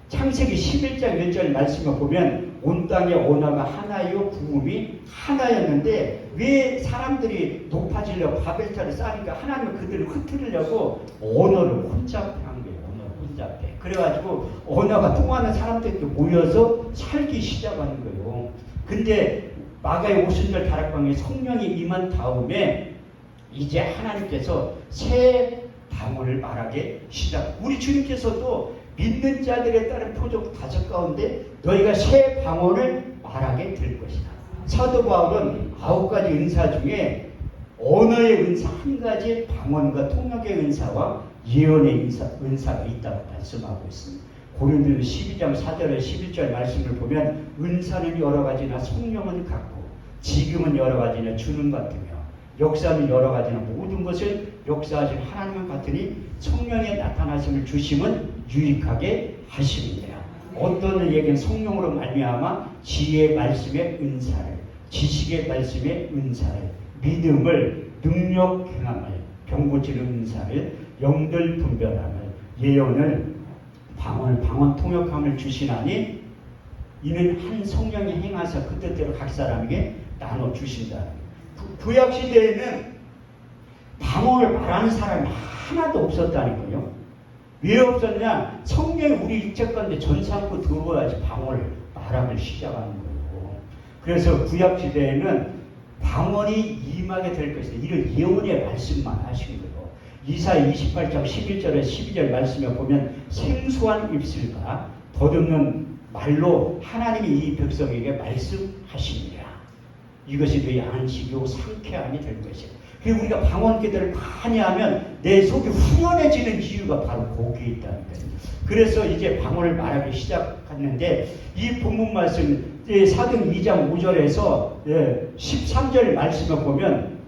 Speaker 1: 창세기 11장 1절 말씀을 보면 온 땅의 언어가 하나요 구음이 하나였는데 왜 사람들이 높아지려고 바벨탑을 쌓으니까 하나님은 그들을 흩으려고 언어를 혼잡해 한 거예요. 언어를 혼잡해. 그래가지고 언어가 통하는 사람들이 모여서 살기 시작하는 거예요. 근데 마가의 50절 다락방에 성령이 임한 다음에 이제 하나님께서 새 방언을 말하게 시작. 우리 주님께서도 믿는 자들에 따른 표적 5 가운데 너희가 새 방언을 말하게 될 것이다. 사도 바울은 9가지 은사 중에 언어의 은사 한 가지, 방언과 통역의 은사와 예언의 은사가 있다고 말씀하고 있습니다. 고린도서 12장 4절에 11절 말씀을 보면 은사는 여러 가지나 성령은 같고 지금은 여러 가지나 주는 같으며 역사는 여러 가지나 모든 것을 역사하신 하나님은 같으니 성령의 나타나심을 주심은 유익하게 하십니다. 어떤 얘기는 성령으로 말미암아 지혜의 말씀의 은사를, 지식의 말씀의 은사를, 믿음을, 능력 행함을, 병고치는 은사를, 영들 분별함을, 예언을, 방언 통역함을 주시나니 이는 한 성령이 행하사 그 뜻대로 각 사람에게 나눠 주신다. 구약 시대에는 방언을 말하는 사람이 하나도 없었다는 거예요. 왜 없었냐? 성령이 우리 육체 가운데 전삼고 들어와야지 방언을 말하기 시작하는 거예요. 그래서 구약 시대에는 방언이 임하게 될 것이다. 이런 예언의 말씀만 하신 거예요. 이사야 28장 11절에 12절 말씀에 보면 생소한 입술과 더듬는 말로 하나님이 이 백성에게 말씀하시니라. 이것이 너희 안식이요 상쾌함이 될 것이다. 그리고 우리가 방언 기도를 많이 하면 내 속이 후련해지는 이유가 바로 거기에 있다는 거예요. 그래서 이제 방언을 말하기 시작했는데 이 본문 말씀 사도행 2장 5절에서 13절 말씀을 보면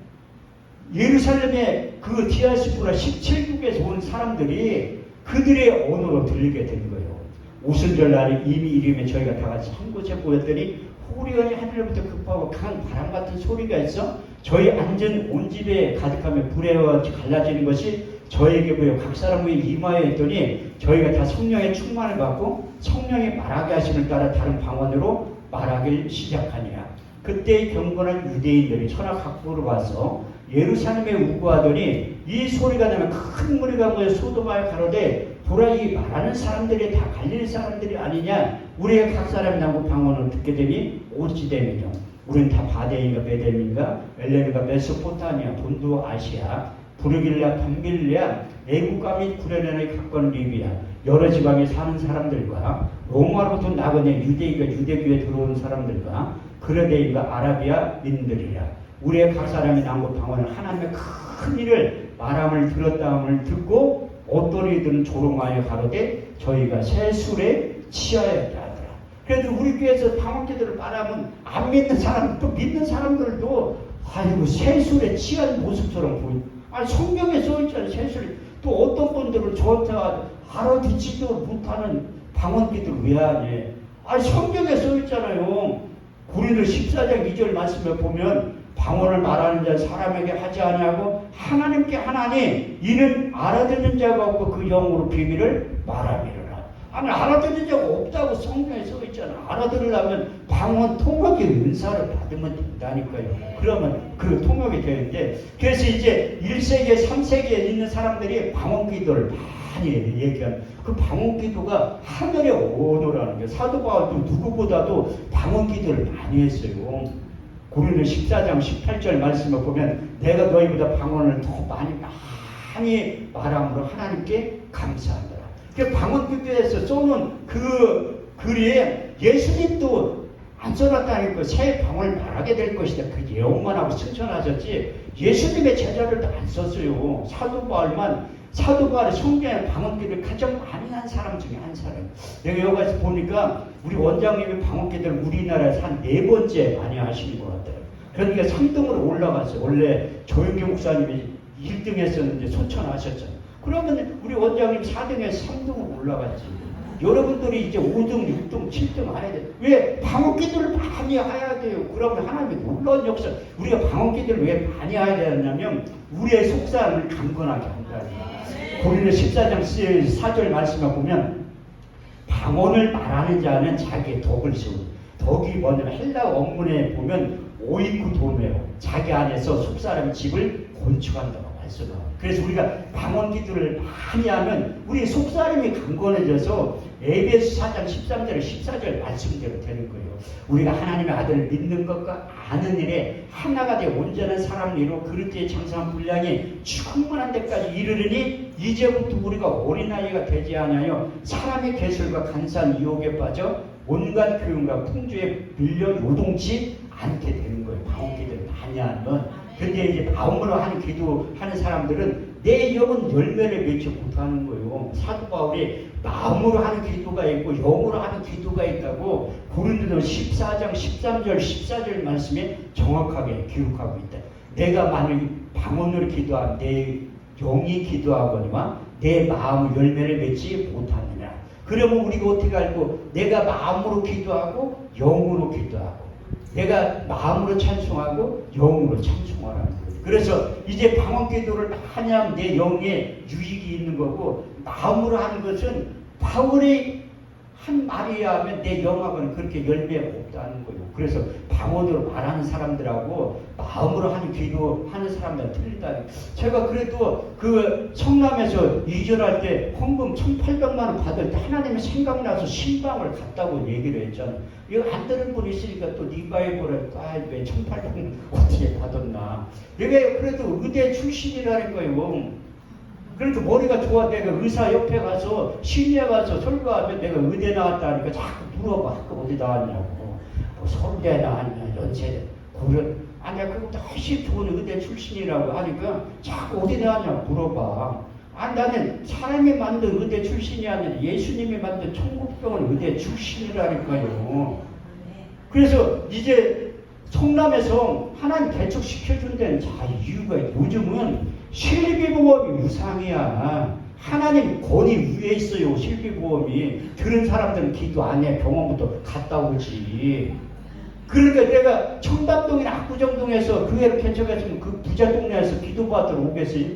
Speaker 1: 예루살렘의 그 디아스포라 17국에서 온 사람들이 그들의 언어로 들리게 된 거예요. 오순절 날에 이미 이름에 저희가 다 같이 한 곳에 모였더니 호리원이 하늘로부터 급하고 강한 바람 같은 소리가 있어 저희 앉은 온 집에 가득하며 불에 같이 갈라지는 것이 저에게 보여 각 사람의 이마에 했더니 저희가 다 성령의 충만을 받고 성령이 말하게 하심을 따라 다른 방언으로 말하기 시작하니라. 그때 경건한 유대인들이 천하각부로 와서 예루살렘에 우구하더니 이 소리가 나면 큰 무리가 모여 소돔하여 가로되 보라 이 말하는 사람들이 다 갈릴리 사람들이 아니냐. 우리의 각 사람이 나고 방언을 듣게 되니 오지됨이죠. 우리는 다 바데인가 베델민가 엘레르가 메소포타미아 본도 아시아 부르길라 밤빌리아 애국가 및 구레네의 가까운 리비아 여러 지방에 사는 사람들과 로마로부터 나그네 유대인과 유대교에 들어온 사람들과 그레데인과 아라비아민들이라. 우리의 각 사람이 나고 방언을 하나님의 큰 일을 말함을 들었다함을 듣고 어떤 이들은 조롱하여 가로되 저희가 새 술에 취하였다 하더라. 그래도 우리 교회에서 방언 기도를 말하면 안 믿는 사람 또 믿는 사람들도 아이고 새 술에 취한 모습처럼 보인다. 아니 성경에 써있잖아요. 새 술에. 또 어떤 분들은 저한테 알아듣지도 못하는 방언 기도를 왜 하냐. 아니 성경에 써있잖아요. 고린도서 14장 2절 말씀에 보면 방언을 말하는 자 사람에게 하지 아니하고 하나님께 하나니 이는 알아듣는 자가 없고 그 영으로 비밀을 말함이로라. 아니 알아듣는 자가 없다고 성경에 써있잖아. 알아들으려면 방언 통역의 은사를 받으면 된다니까요. 그러면 그 통역이 되는데 그래서 이제 1세기에 3세기에 있는 사람들이 방언 기도를 많이 얘기하는 그 방언 기도가 하늘의 언어라는 게 사도 바울도 누구보다도 방언 기도를 많이 했어요. 고린도 14장 18절 말씀을 보면 내가 너희보다 방언을 더 많이 말함으로 하나님께 감사하더라. 그 방언 기도에서 쏘는 그 글에 예수님도 안 써놨다니까 새 방언을 말하게 될 것이다. 그 예언만 하고 승천하셨지 예수님의 제자들도 안 썼어요. 사도 바울이 성경의 방언 기도를 가장 많이 한 사람 중에 한 사람. 내가 여기서 보니까 우리 원장님이 방언 기도를 우리나라에서 한 4번째 많이 하시는 것 같아요. 그러니까 3등으로 올라갔어요. 원래 조영기 목사님이 1등 했었는데 소천하셨잖아요. 그러면 우리 원장님 4등에서 3등으로 올라갔지. 여러분들이 이제 5등, 6등, 7등 해야 돼. 왜? 방언 기도를 많이 해야 돼요. 그러면 하나님의 놀라운 역사. 우리가 방언 기도를 왜 많이 해야 되냐면 우리의 속사람을 강건하게 한다. 고린도 14장 4절 말씀을 보면 방언을 말하는 자는 자기의 덕을 세우고 덕이 뭐냐면 헬라 원문에 보면 오이쿠 도메오 자기 안에서 속사람의 집을 건축한다고 말씀합니다. 그래서 우리가 방언 기도를 많이 하면 우리 속사람이 강건해져서 에베소 4장 13절 14절 말씀대로 되는 거예요. 우리가 하나님의 아들을 믿는 것과 아는 일에 하나가 되어 온전한 사람으로 그릇에 장사한 분량이 충분한 데까지 이르르니 이제부터 우리가 어린아이가 되지 아니하여 사람의 개술과 간사한 유혹에 빠져 온갖 교훈과 풍조에 밀려 요동치 않게 되는 거예요. 방언 기도를 많이 하면. 근데 이제 마음으로 하는 기도하는 사람들은 내 영은 열매를 맺지 못하는 거예요. 사도 바울이 마음으로 하는 기도가 있고 영으로 하는 기도가 있다고 고린도서 14장 13절 14절 말씀에 정확하게 기록하고 있다. 내가 만일 방언으로 기도하면 내 영이 기도하거니와 내 마음의 열매를 맺지 못하느냐. 그러면 우리가 어떻게 알고 내가 마음으로 기도하고 영으로 기도하고 내가 마음으로 찬송하고 영으로 찬송하라는 거예요. 그래서 이제 방언 기도를 많이 하면 내 영에 유익이 있는 거고 마음으로 하는 것은 바울이 한 말이야 하면 내 영하고는 그렇게 열매가 없다는 거예요. 그래서 방언으로 말하는 사람들하고 마음으로 하는 기도하는 사람들은 틀리다. 제가 그래도 그 성남에서 이전할 때 헌금 1,800만 원 받을 때 하나님이 생각나서 신방을 갔다고 얘기를 했잖아요. 이거 안 들은 분 있으니까 또 리바이벌을 왜 1,800만 어떻게 받았나. 내가 그래도 의대 출신이라는 거예요. 그러니까 머리가 좋아. 내가 의사 옆에 가서 심리에 가서 설교하면 내가 의대 나왔다 하니까 자꾸 물어봐. 학교 어디 나왔냐고. 뭐 서울대 나왔냐 연세대 고려. 아니야 그것도 훨씬 좋은 의대 출신이라고 하니까 자꾸 어디 나왔냐고 물어봐. 아니 나는 사람이 만든 의대 출신이 아니라 예수님이 만든 천국병원 의대 출신이라니까요. 그래서 이제 성남에서 하나님 개척시켜준 데는 이유가 있다. 요즘은 실비보험이 우상이야. 하나님 권위 위에 있어요. 실비보험이. 들은 사람들은 기도 안 해. 병원부터 갔다 오지. 그러니까 내가 청담동이나 압구정동에서 교회를 개척했으면 그 부자 동네에서 기도받으러 오겠어요?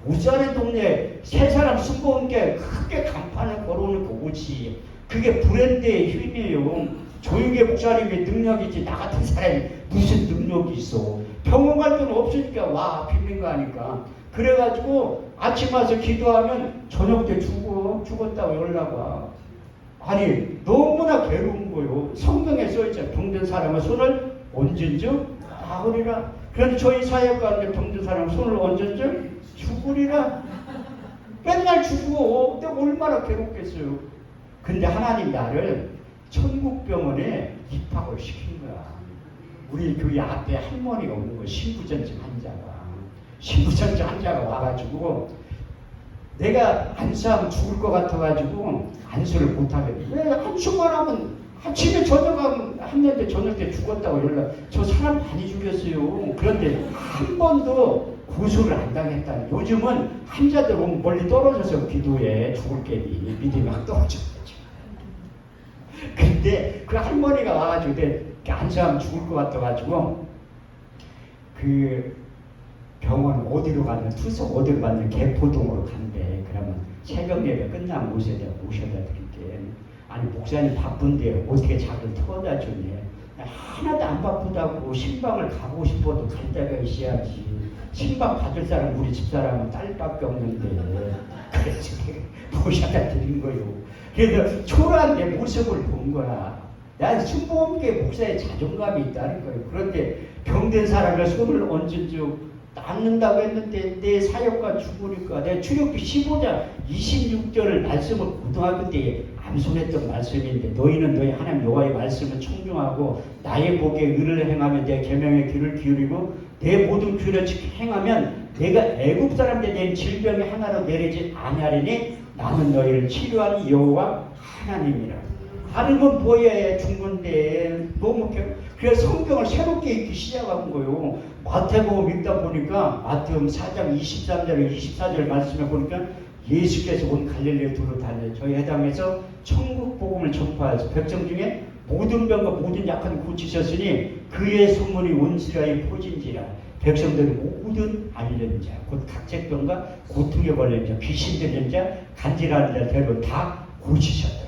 Speaker 1: 부자의 동네에 세 사람 숨고온게 크게 간판을 걸어놓고 오지. 그게 브랜드의 힘이에요. 조용히 목사님의 능력이지 나 같은 사람이 무슨 능력이 있어. 병원 갈 돈 없으니까 와 빚는 거 아니까. 그래가지고 아침 와서 기도하면 저녁 때 죽었다고 연락 와. 아니 너무나 괴로운 거요. 성경에 써있잖아. 병든 사람은 손을 얹은즉 나으리라. 그런데 저희 사역가인데 병든 사람은 손을 얹은즉 죽으리라. 맨날 죽어. 내가 얼마나 괴롭겠어요. 근데 하나님 나를 천국병원에 입학을 시킨 거야. 우리 교회 앞에 할머니가 오는 거야. 신부전증 환자가. 신부전증 환자가 와가지고 내가 안수하면 죽을 것 같아가지고 안수를 못하겠네. 왜 안수만 하면 아침에 저녁하면 했는데 저녁 때 죽었다고 연락. 저 사람 많이 죽였어요. 그런데 한 번도 고소를 안 당했다니. 요즘은 환자들 오면 멀리 떨어져서 기도해. 죽을 게니 믿음이 막 떨어져. 근데 그 할머니가 와가지고 내 안수하면 죽을 것 같아가지고 그 병원 어디로 가면 투석 어디로 가면 개포동으로 간대. 그러면 새벽 예배 끝나면 모셔다 드릴게. 아니 목사님 바쁜데 어떻게 자기를 태워다 주네. 하나도 안 바쁘다고 신방을 가고 싶어도 갈 데가 있어야지. 신방 받을 사람 우리 집사람은 딸밖에 없는데. 그래서 모셔다 드린 거요. 그래서 초라한 내 모습을 본 거야. 난 순복음교회 목사의 자존감이 있다는 거예요. 그런데 병든 사람을 손을 얹은 즉 낫는다고 했는데 내 사역과 죽으니까 내가 출애굽기 15장 26절을 말씀을 고등학교 때 암송했던 말씀인데 너희는 너희 하나님 여호와의 말씀을 청중하고 나의 복에 의를 행하면 내 계명에 귀를 기울이고 내 모든 규례를 행하면 내가 애굽 사람들에 대한 질병이 하나로 내리지 아니하리니 나는 너희를 치료하는 여호와 하나님이라. 다른 건 보여야 죽는데 너무 그래서 성경을 새롭게 읽기 시작한 거예요. 마태복음 읽다 보니까 마태복음 4장 23절 24절 말씀에 보니까 예수께서 온 갈릴리에 두루 다녀 저희 회당에서 천국 복음을 전파해서 백성 중에 모든 병과 모든 약한 고치셨으니 그의 소문이 온 지라에 퍼진지라. 백성들이 모든 앓는 자, 곧 각색병과 고통에 걸린 자, 귀신 들린 자, 간질하는 자 대부분 다 고치셨다.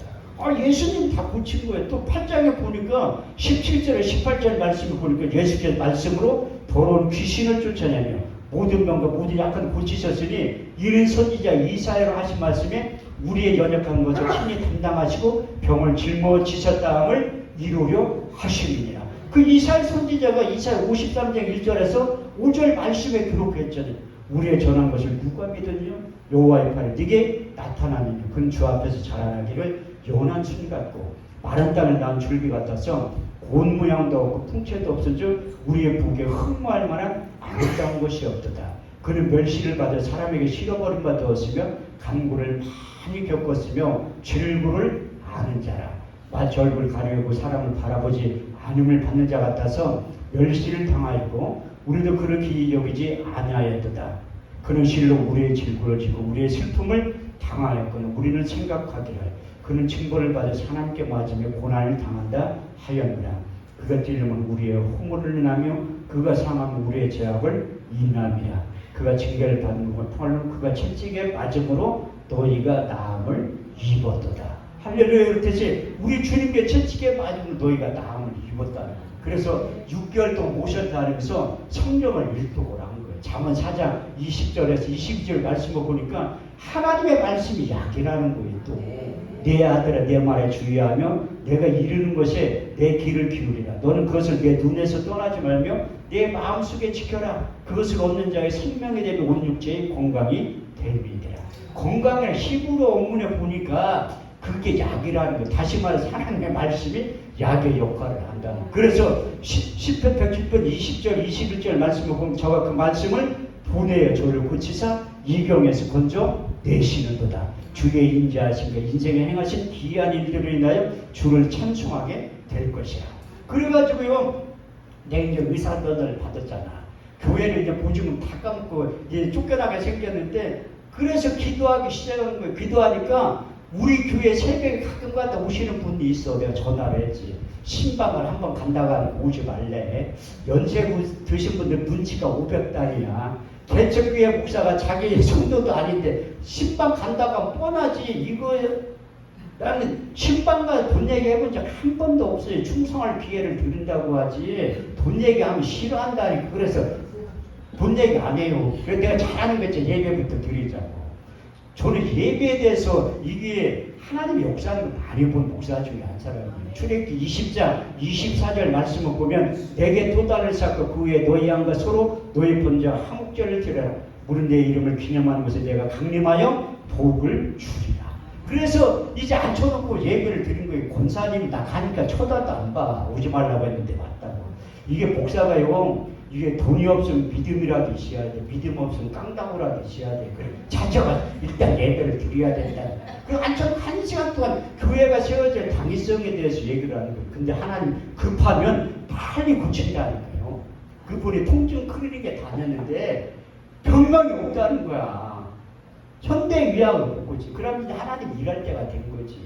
Speaker 1: 예수님 다 고친 거예요. 또 8장에 보니까 17절에 18절 말씀을 보니까 예수께서 말씀으로 더러운 귀신을 쫓아내며 모든 병과 모든 약한 고치셨으니 이는 선지자 이사야로 하신 말씀에 우리의 연약한 것을 친히 담당하시고 병을 짊어지셨다함을 이루려 하심이니라. 그 이사야 선지자가 이사야 53장 1절에서 5절 말씀에 기록했잖아요. 우리의 전한 것을 누가 믿었냐? 여호와의 팔이 네게 나타나느냐. 그는 주 앞에서 자라나기를 연한 순 같고 마른 땅을 난 줄기 같아서 곤 모양도 없고 풍채도 없어져 우리의 보기에 흠모할 만한 아름다운 것이 없도다. 그는 멸시를 받아 사람에게 실어버림 바 되었으며 간구를 많이 겪었으며 질구를 아는 자라. 마치 얼굴 가리우고 사람을 바라보지 않음을 받는 자 같아서 멸시를 당하였고 우리도 그렇게 여기지 아니하였도다. 그는 실로 우리의 질구를 지고 우리의 슬픔을 당하였거늘 우리는 생각하기를 그는 징벌을 받아 하나님께 맞으며 고난을 당한다 하였노라. 그가 찔림은 우리의 허물을 인하며 그가 상하면 우리의 죄악을 인함이라. 그가 징계를 받는 것 통하는 그가 채찍에 맞음으로 너희가 나음을 입었도다. 할렐루야. 그렇듯이 우리 주님께 채찍에 맞음으로 너희가 나음을 입었다는 거예요. 그래서 6개월 동안 모셨다면서 성령을 일독을 한 거예요. 잠언 4장 20절에서 22절 말씀을 보니까 하나님의 말씀이 약이라는 거예요. 또 내 아들아 내 말에 주의하며 내가 이르는 것에 내 귀를 기울이라. 너는 그것을 내 눈에서 떠나지 말며 내 마음속에 지켜라. 그것을 얻는 자의 생명이 되며 온 육체의 건강이 됨이니라. 건강을 히브리 원문에 보니까 그게 약이라는 거예요. 다시 말해서 하나님의 말씀이 약의 역할을 한다는 거예요. 그래서 10편 110편 20절 21절 말씀을 보면 저가 그 말씀을 보내어 저를 고치사 이경에서 건져 내시는도다. 주의 인자하심과 인생에 행하신 기이한 일들로 인하여 주를 찬송하게 될 것이라. 그래가지고요, 내가 이제 의사전을 받았잖아. 교회를 이제 보증은 다 감고 이제 쫓겨나게 생겼는데, 그래서 기도하기 시작한 거예요. 기도하니까 우리 교회 새벽에 가끔가다 오시는 분이 있어. 내가 전화를 했지. 신방을 한번 간다가 오지 말래. 연세 드신 분들 눈치가 500달이야. 개척교회 목사가 자기 성도도 아닌데 신방 간다가 뻔하지. 이거 나는 신방가 돈 얘기해본 적 한 번도 없어요. 충성할 기회를 드린다고 하지 돈 얘기하면 싫어한다니까. 그래서 돈 얘기 안 해요. 그래서 내가 잘하는 거 있지. 예배부터 드리자고. 저는 예배에 대해서 이게 하나님의 역사를 많이 본 목사 중에 한 사람이에요. 출애굽기 20장 24절 말씀을 보면 내게 도단을 쌓고 그 위에 너희 양과 서로 너희 본자 화목제를 드려라. 물은 내 이름을 기념하는 것에 내가 강림하여 복을 주리라. 그래서 이제 앉혀놓고 예배를 드린 거예요. 권사님이 나 가니까 쳐다도 안 봐. 오지 말라고 했는데 왔다고. 이게 목사가요, 이게 돈이 없으면 믿음이라도 있어야 돼. 믿음 없으면 깡다구라도 있어야 돼. 그래 자체가 일단 예배를 드려야 된다. 그리고 앉혀서 1시간 동안 교회가 세워질 당위성에 대해서 얘기를 하는 거예요. 근데 하나님 급하면 빨리 고친다니까요. 그분이 통증 클리닉에 다녔는데 병명이 없다는 거야. 현대의학을 못 고치. 그러면 이제 하나님 일할 때가 된 거지.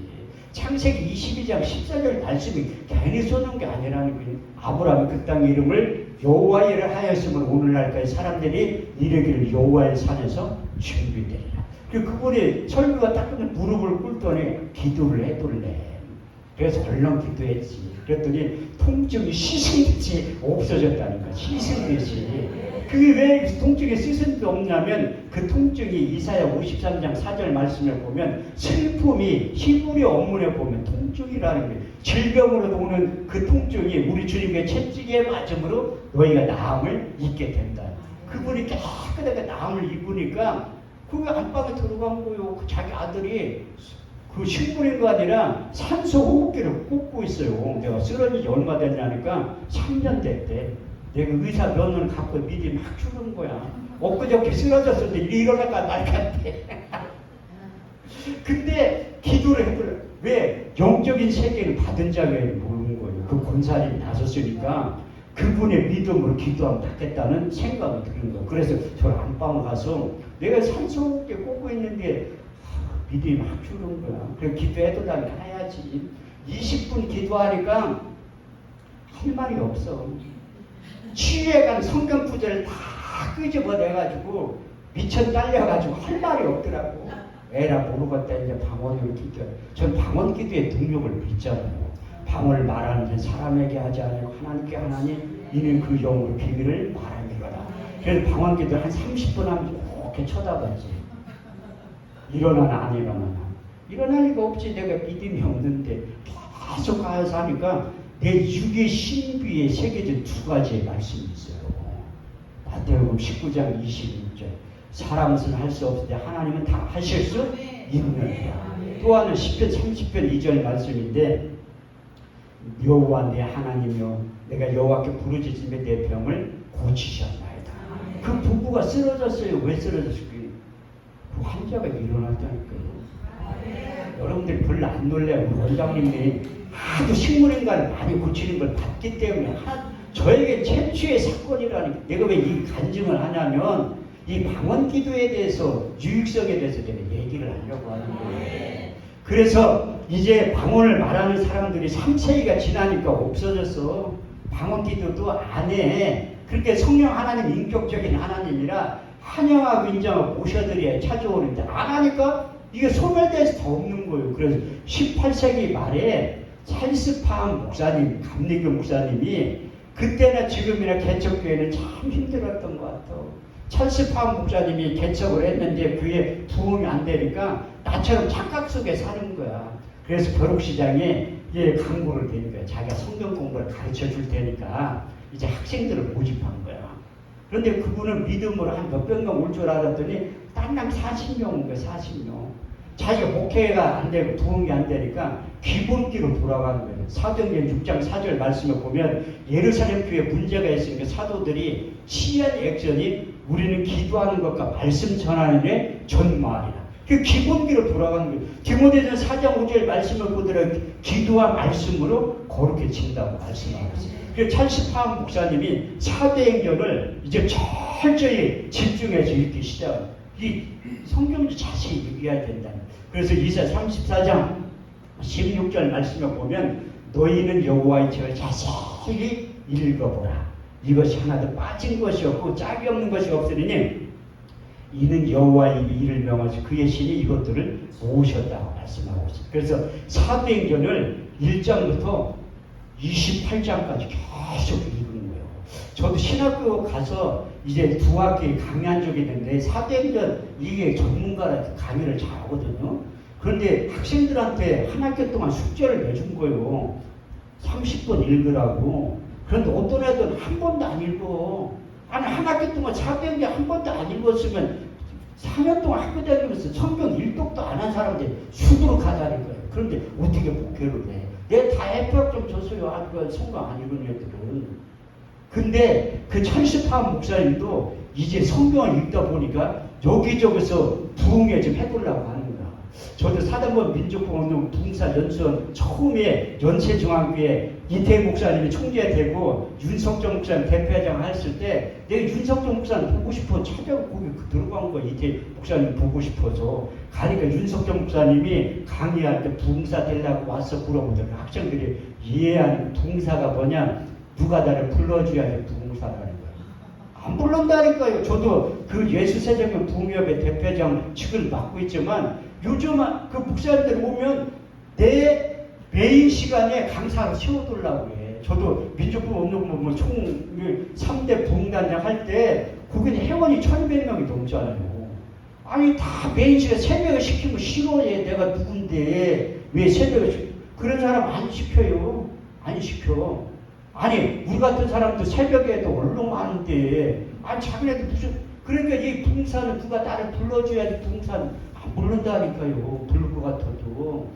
Speaker 1: 창세기 22장 14절 말씀이 괜히 쏘는 게 아니라는 거예요. 아브라함이 그 땅의 이름을 여호와이를 하였으면 오늘날까지 사람들이 이르기를 여호와의 산에서 준비되리라. 그분이 설교가 딱 끝나면 무릎을 꿇더니 기도를 해둘래. 그래서 얼른 기도했지. 그랬더니 통증이 씻은듯이 없어졌다니까. 씻은듯이. 그게 왜 통증이 씻은듯이 없냐면 그 통증이 이사야 53장 4절 말씀을 보면 슬픔이 히브리 원문에 보면 통증이라는 거예요. 질병으로 오는 그 통증이 우리 주님의 채찍에 맞음으로 너희가 나음을 입게 된다. 그분이 깨끗하게 나음을 입으니까 그게 안방에 들어간 거요. 그 자기 아들이 그 식물인가 아니라 산소 호흡기를 꽂고 있어요. 내가 쓰러진 지 얼마 됐냐니까 3년 됐대. 내가 의사 면허를 갖고 미리 막 주는 거야. 엊그저께 쓰러졌는데 일어나가 날갔대. 근데 기도를 해보려. 왜? 영적인 세계를 받은 자가 모르는 거예요. 그 권사님이 나섰으니까 그분의 믿음으로 기도하면 받겠다는 생각이 드는 거예요. 그래서 저 안방을 가서 내가 산소호흡기 꽂고 있는데 믿음이 막 주는 거야. 그래서 기도해도 난 해야지. 20분 기도하니까 할 말이 없어. 치유해간 성경 구절을 다 끄집어내가지고 미천 딸려가지고 할 말이 없더라고. 에라 모르겠다. 이제 방언으로 기도해. 전 방언 기도의 능력을 믿잖아요. 방언을 말하는 사람에게 하지 않아요. 하나님께 하나님 이는 그 영으로 비밀을 말하니라. 그래서 방언 기도 한 30분 하면 이렇게 쳐다봤지. 일어나나 안 일어나나. 일어날 리가 없지. 내가 믿음이 없는데 계속 가서 하니까 내 육의 신비에 새겨진 두 가지의 말씀이 있어요. 마태복음 19장 26절. 사람은 할 수 없을 때 하나님은 다 하실 수 있느니라. 또 하나는 10편 30편 2절 말씀인데 여호와 내 하나님이여 내가 여호와께 부르짖으며 내 병을 고치셨나이다. 그 부부가 쓰러졌어요. 왜 쓰러졌을까요? 그 환자가 일어났다니까요. 여러분들이 별로 안 놀래요. 우리 원장님이 하도 식물인간을 많이 고치는 걸 봤기 때문에 저에게 최초의 사건이라니까. 내가 왜 이 간증을 하냐면 이 방언 기도에 대해서 유익성에 대해서 내가 얘기를 하려고 하는 거예요. 그래서 이제 방언을 말하는 사람들이 3세기가 지나니까 없어졌어. 방언 기도도 안 해. 그렇게 성령 하나님 인격적인 하나님이라 환영하고 인정하고 모셔드려야 찾아오는데 안 하니까 이게 소멸돼서 더 없는 거예요. 그래서 18세기 말에 찰스 파함 목사님, 감리교 목사님이 그때나 지금이나 개척교회는 참 힘들었던 것 같아요. 찰스 파함 목사님이 개척을 했는데 그게 부흥이 안 되니까 나처럼 착각 속에 사는 거야. 그래서 벼룩시장에 이제 강구를 대는 거야. 자기가 성경 공부를 가르쳐 줄 테니까 이제 학생들을 모집한 거야. 그런데 그분은 믿음으로 한 몇백 명 올 줄 알았더니 딴랑 40명 온 거야. 40명. 자기가 목회가 안 되고 부흥이 안 되니까 기본기로 돌아가는 거예요. 사도행전 6장 4절 말씀을 보면 예루살렘 교회에 문제가 있으니까 사도들이 치안 액션이 우리는 기도하는 것과 말씀 전하는 데 전무하리라. 그 기본기로 돌아가는 거예요. 디모데전서 4장 5절 말씀을 보더라도 기도와 말씀으로 거룩해진다고 말씀하고 있어요. 그 찰스 파함 목사님이 사도행전을 이제 철저히 집중해서 읽기 시작합니다. 이 성경도 자세히 얘기해야 된다. 그래서 이사 34장 16절 말씀을 보면 너희는 여호와의 책을 자세히 읽어보라. 이것이 하나도 빠진 것이 없고 짝이 없는 것이 없으니 이는 여호와의 일을 명하시 그의 신이 이것들을 모으셨다고 말씀하고 있습니다. 그래서 사도행전을 1장부터 28장까지 계속 읽은 거예요. 저도 신학교 가서 이제 두 학기 강의한 적이 있는데 사도행전 이게 전문가라 강의를 잘하거든요. 그런데 학생들한테 한 학기 동안 숙제를 내준 거예요. 30분 읽으라고. 그런데 어떤 애들은 한 번도 안 읽어. 아니 한 학기 동안 사도행전 한 번도 안 읽었으면 4년 동안 학교 다니면서 성경 일독도 안 한 사람들 수두룩하다는 거예요. 그런데 어떻게 목회를 해? 내가 다 해법 좀 줬어요. 아주 성경 안 읽은 애들은. 근데 그 찰스 파함 목사님도 이제 성경을 읽다 보니까 여기저기서 부흥회 좀 해보려고 하는 거야. 저도 사단법 민족공헌동 부흥사 연수원 처음에 연세중앙교회 이태희 목사님이 총재되고 윤석정 목사님 대표회장 했을 때 내가 윤석정 목사님 보고 싶어 찾아오고 거기 들어간 거야. 이태희 목사님 보고 싶어서 가니까 윤석정 목사님이 강의할 때 부흥사 되려고 와서 물어보더니 학생들이 이해하는 부흥사가 뭐냐, 누가 나를 불러줘야지 부흥사라는 거야. 안 부른다니까요. 저도 그 예수세대교 부흥협의 대표장 측을 맡고 있지만 요즘 그 목사님들 오면 내 메인 시간에 강사로 세워두려고 해. 저도 민족부운동 총 3대 부흥단장 할 때 거기는 회원이 1200명이 넘잖아요. 아니 다 메인 시간 새벽에 시키면 싫어해. 내가 누군데 왜 새벽에 시켜? 그런 사람 안 시켜요. 안 시켜. 아니 우리 같은 사람도 새벽에도 얼렁하는데 아니 자기네들 무슨 그러니까 이 부흥사는 누가 나를 불러줘야지 부흥사는 안 부른다니까요. 부를 것 같아도.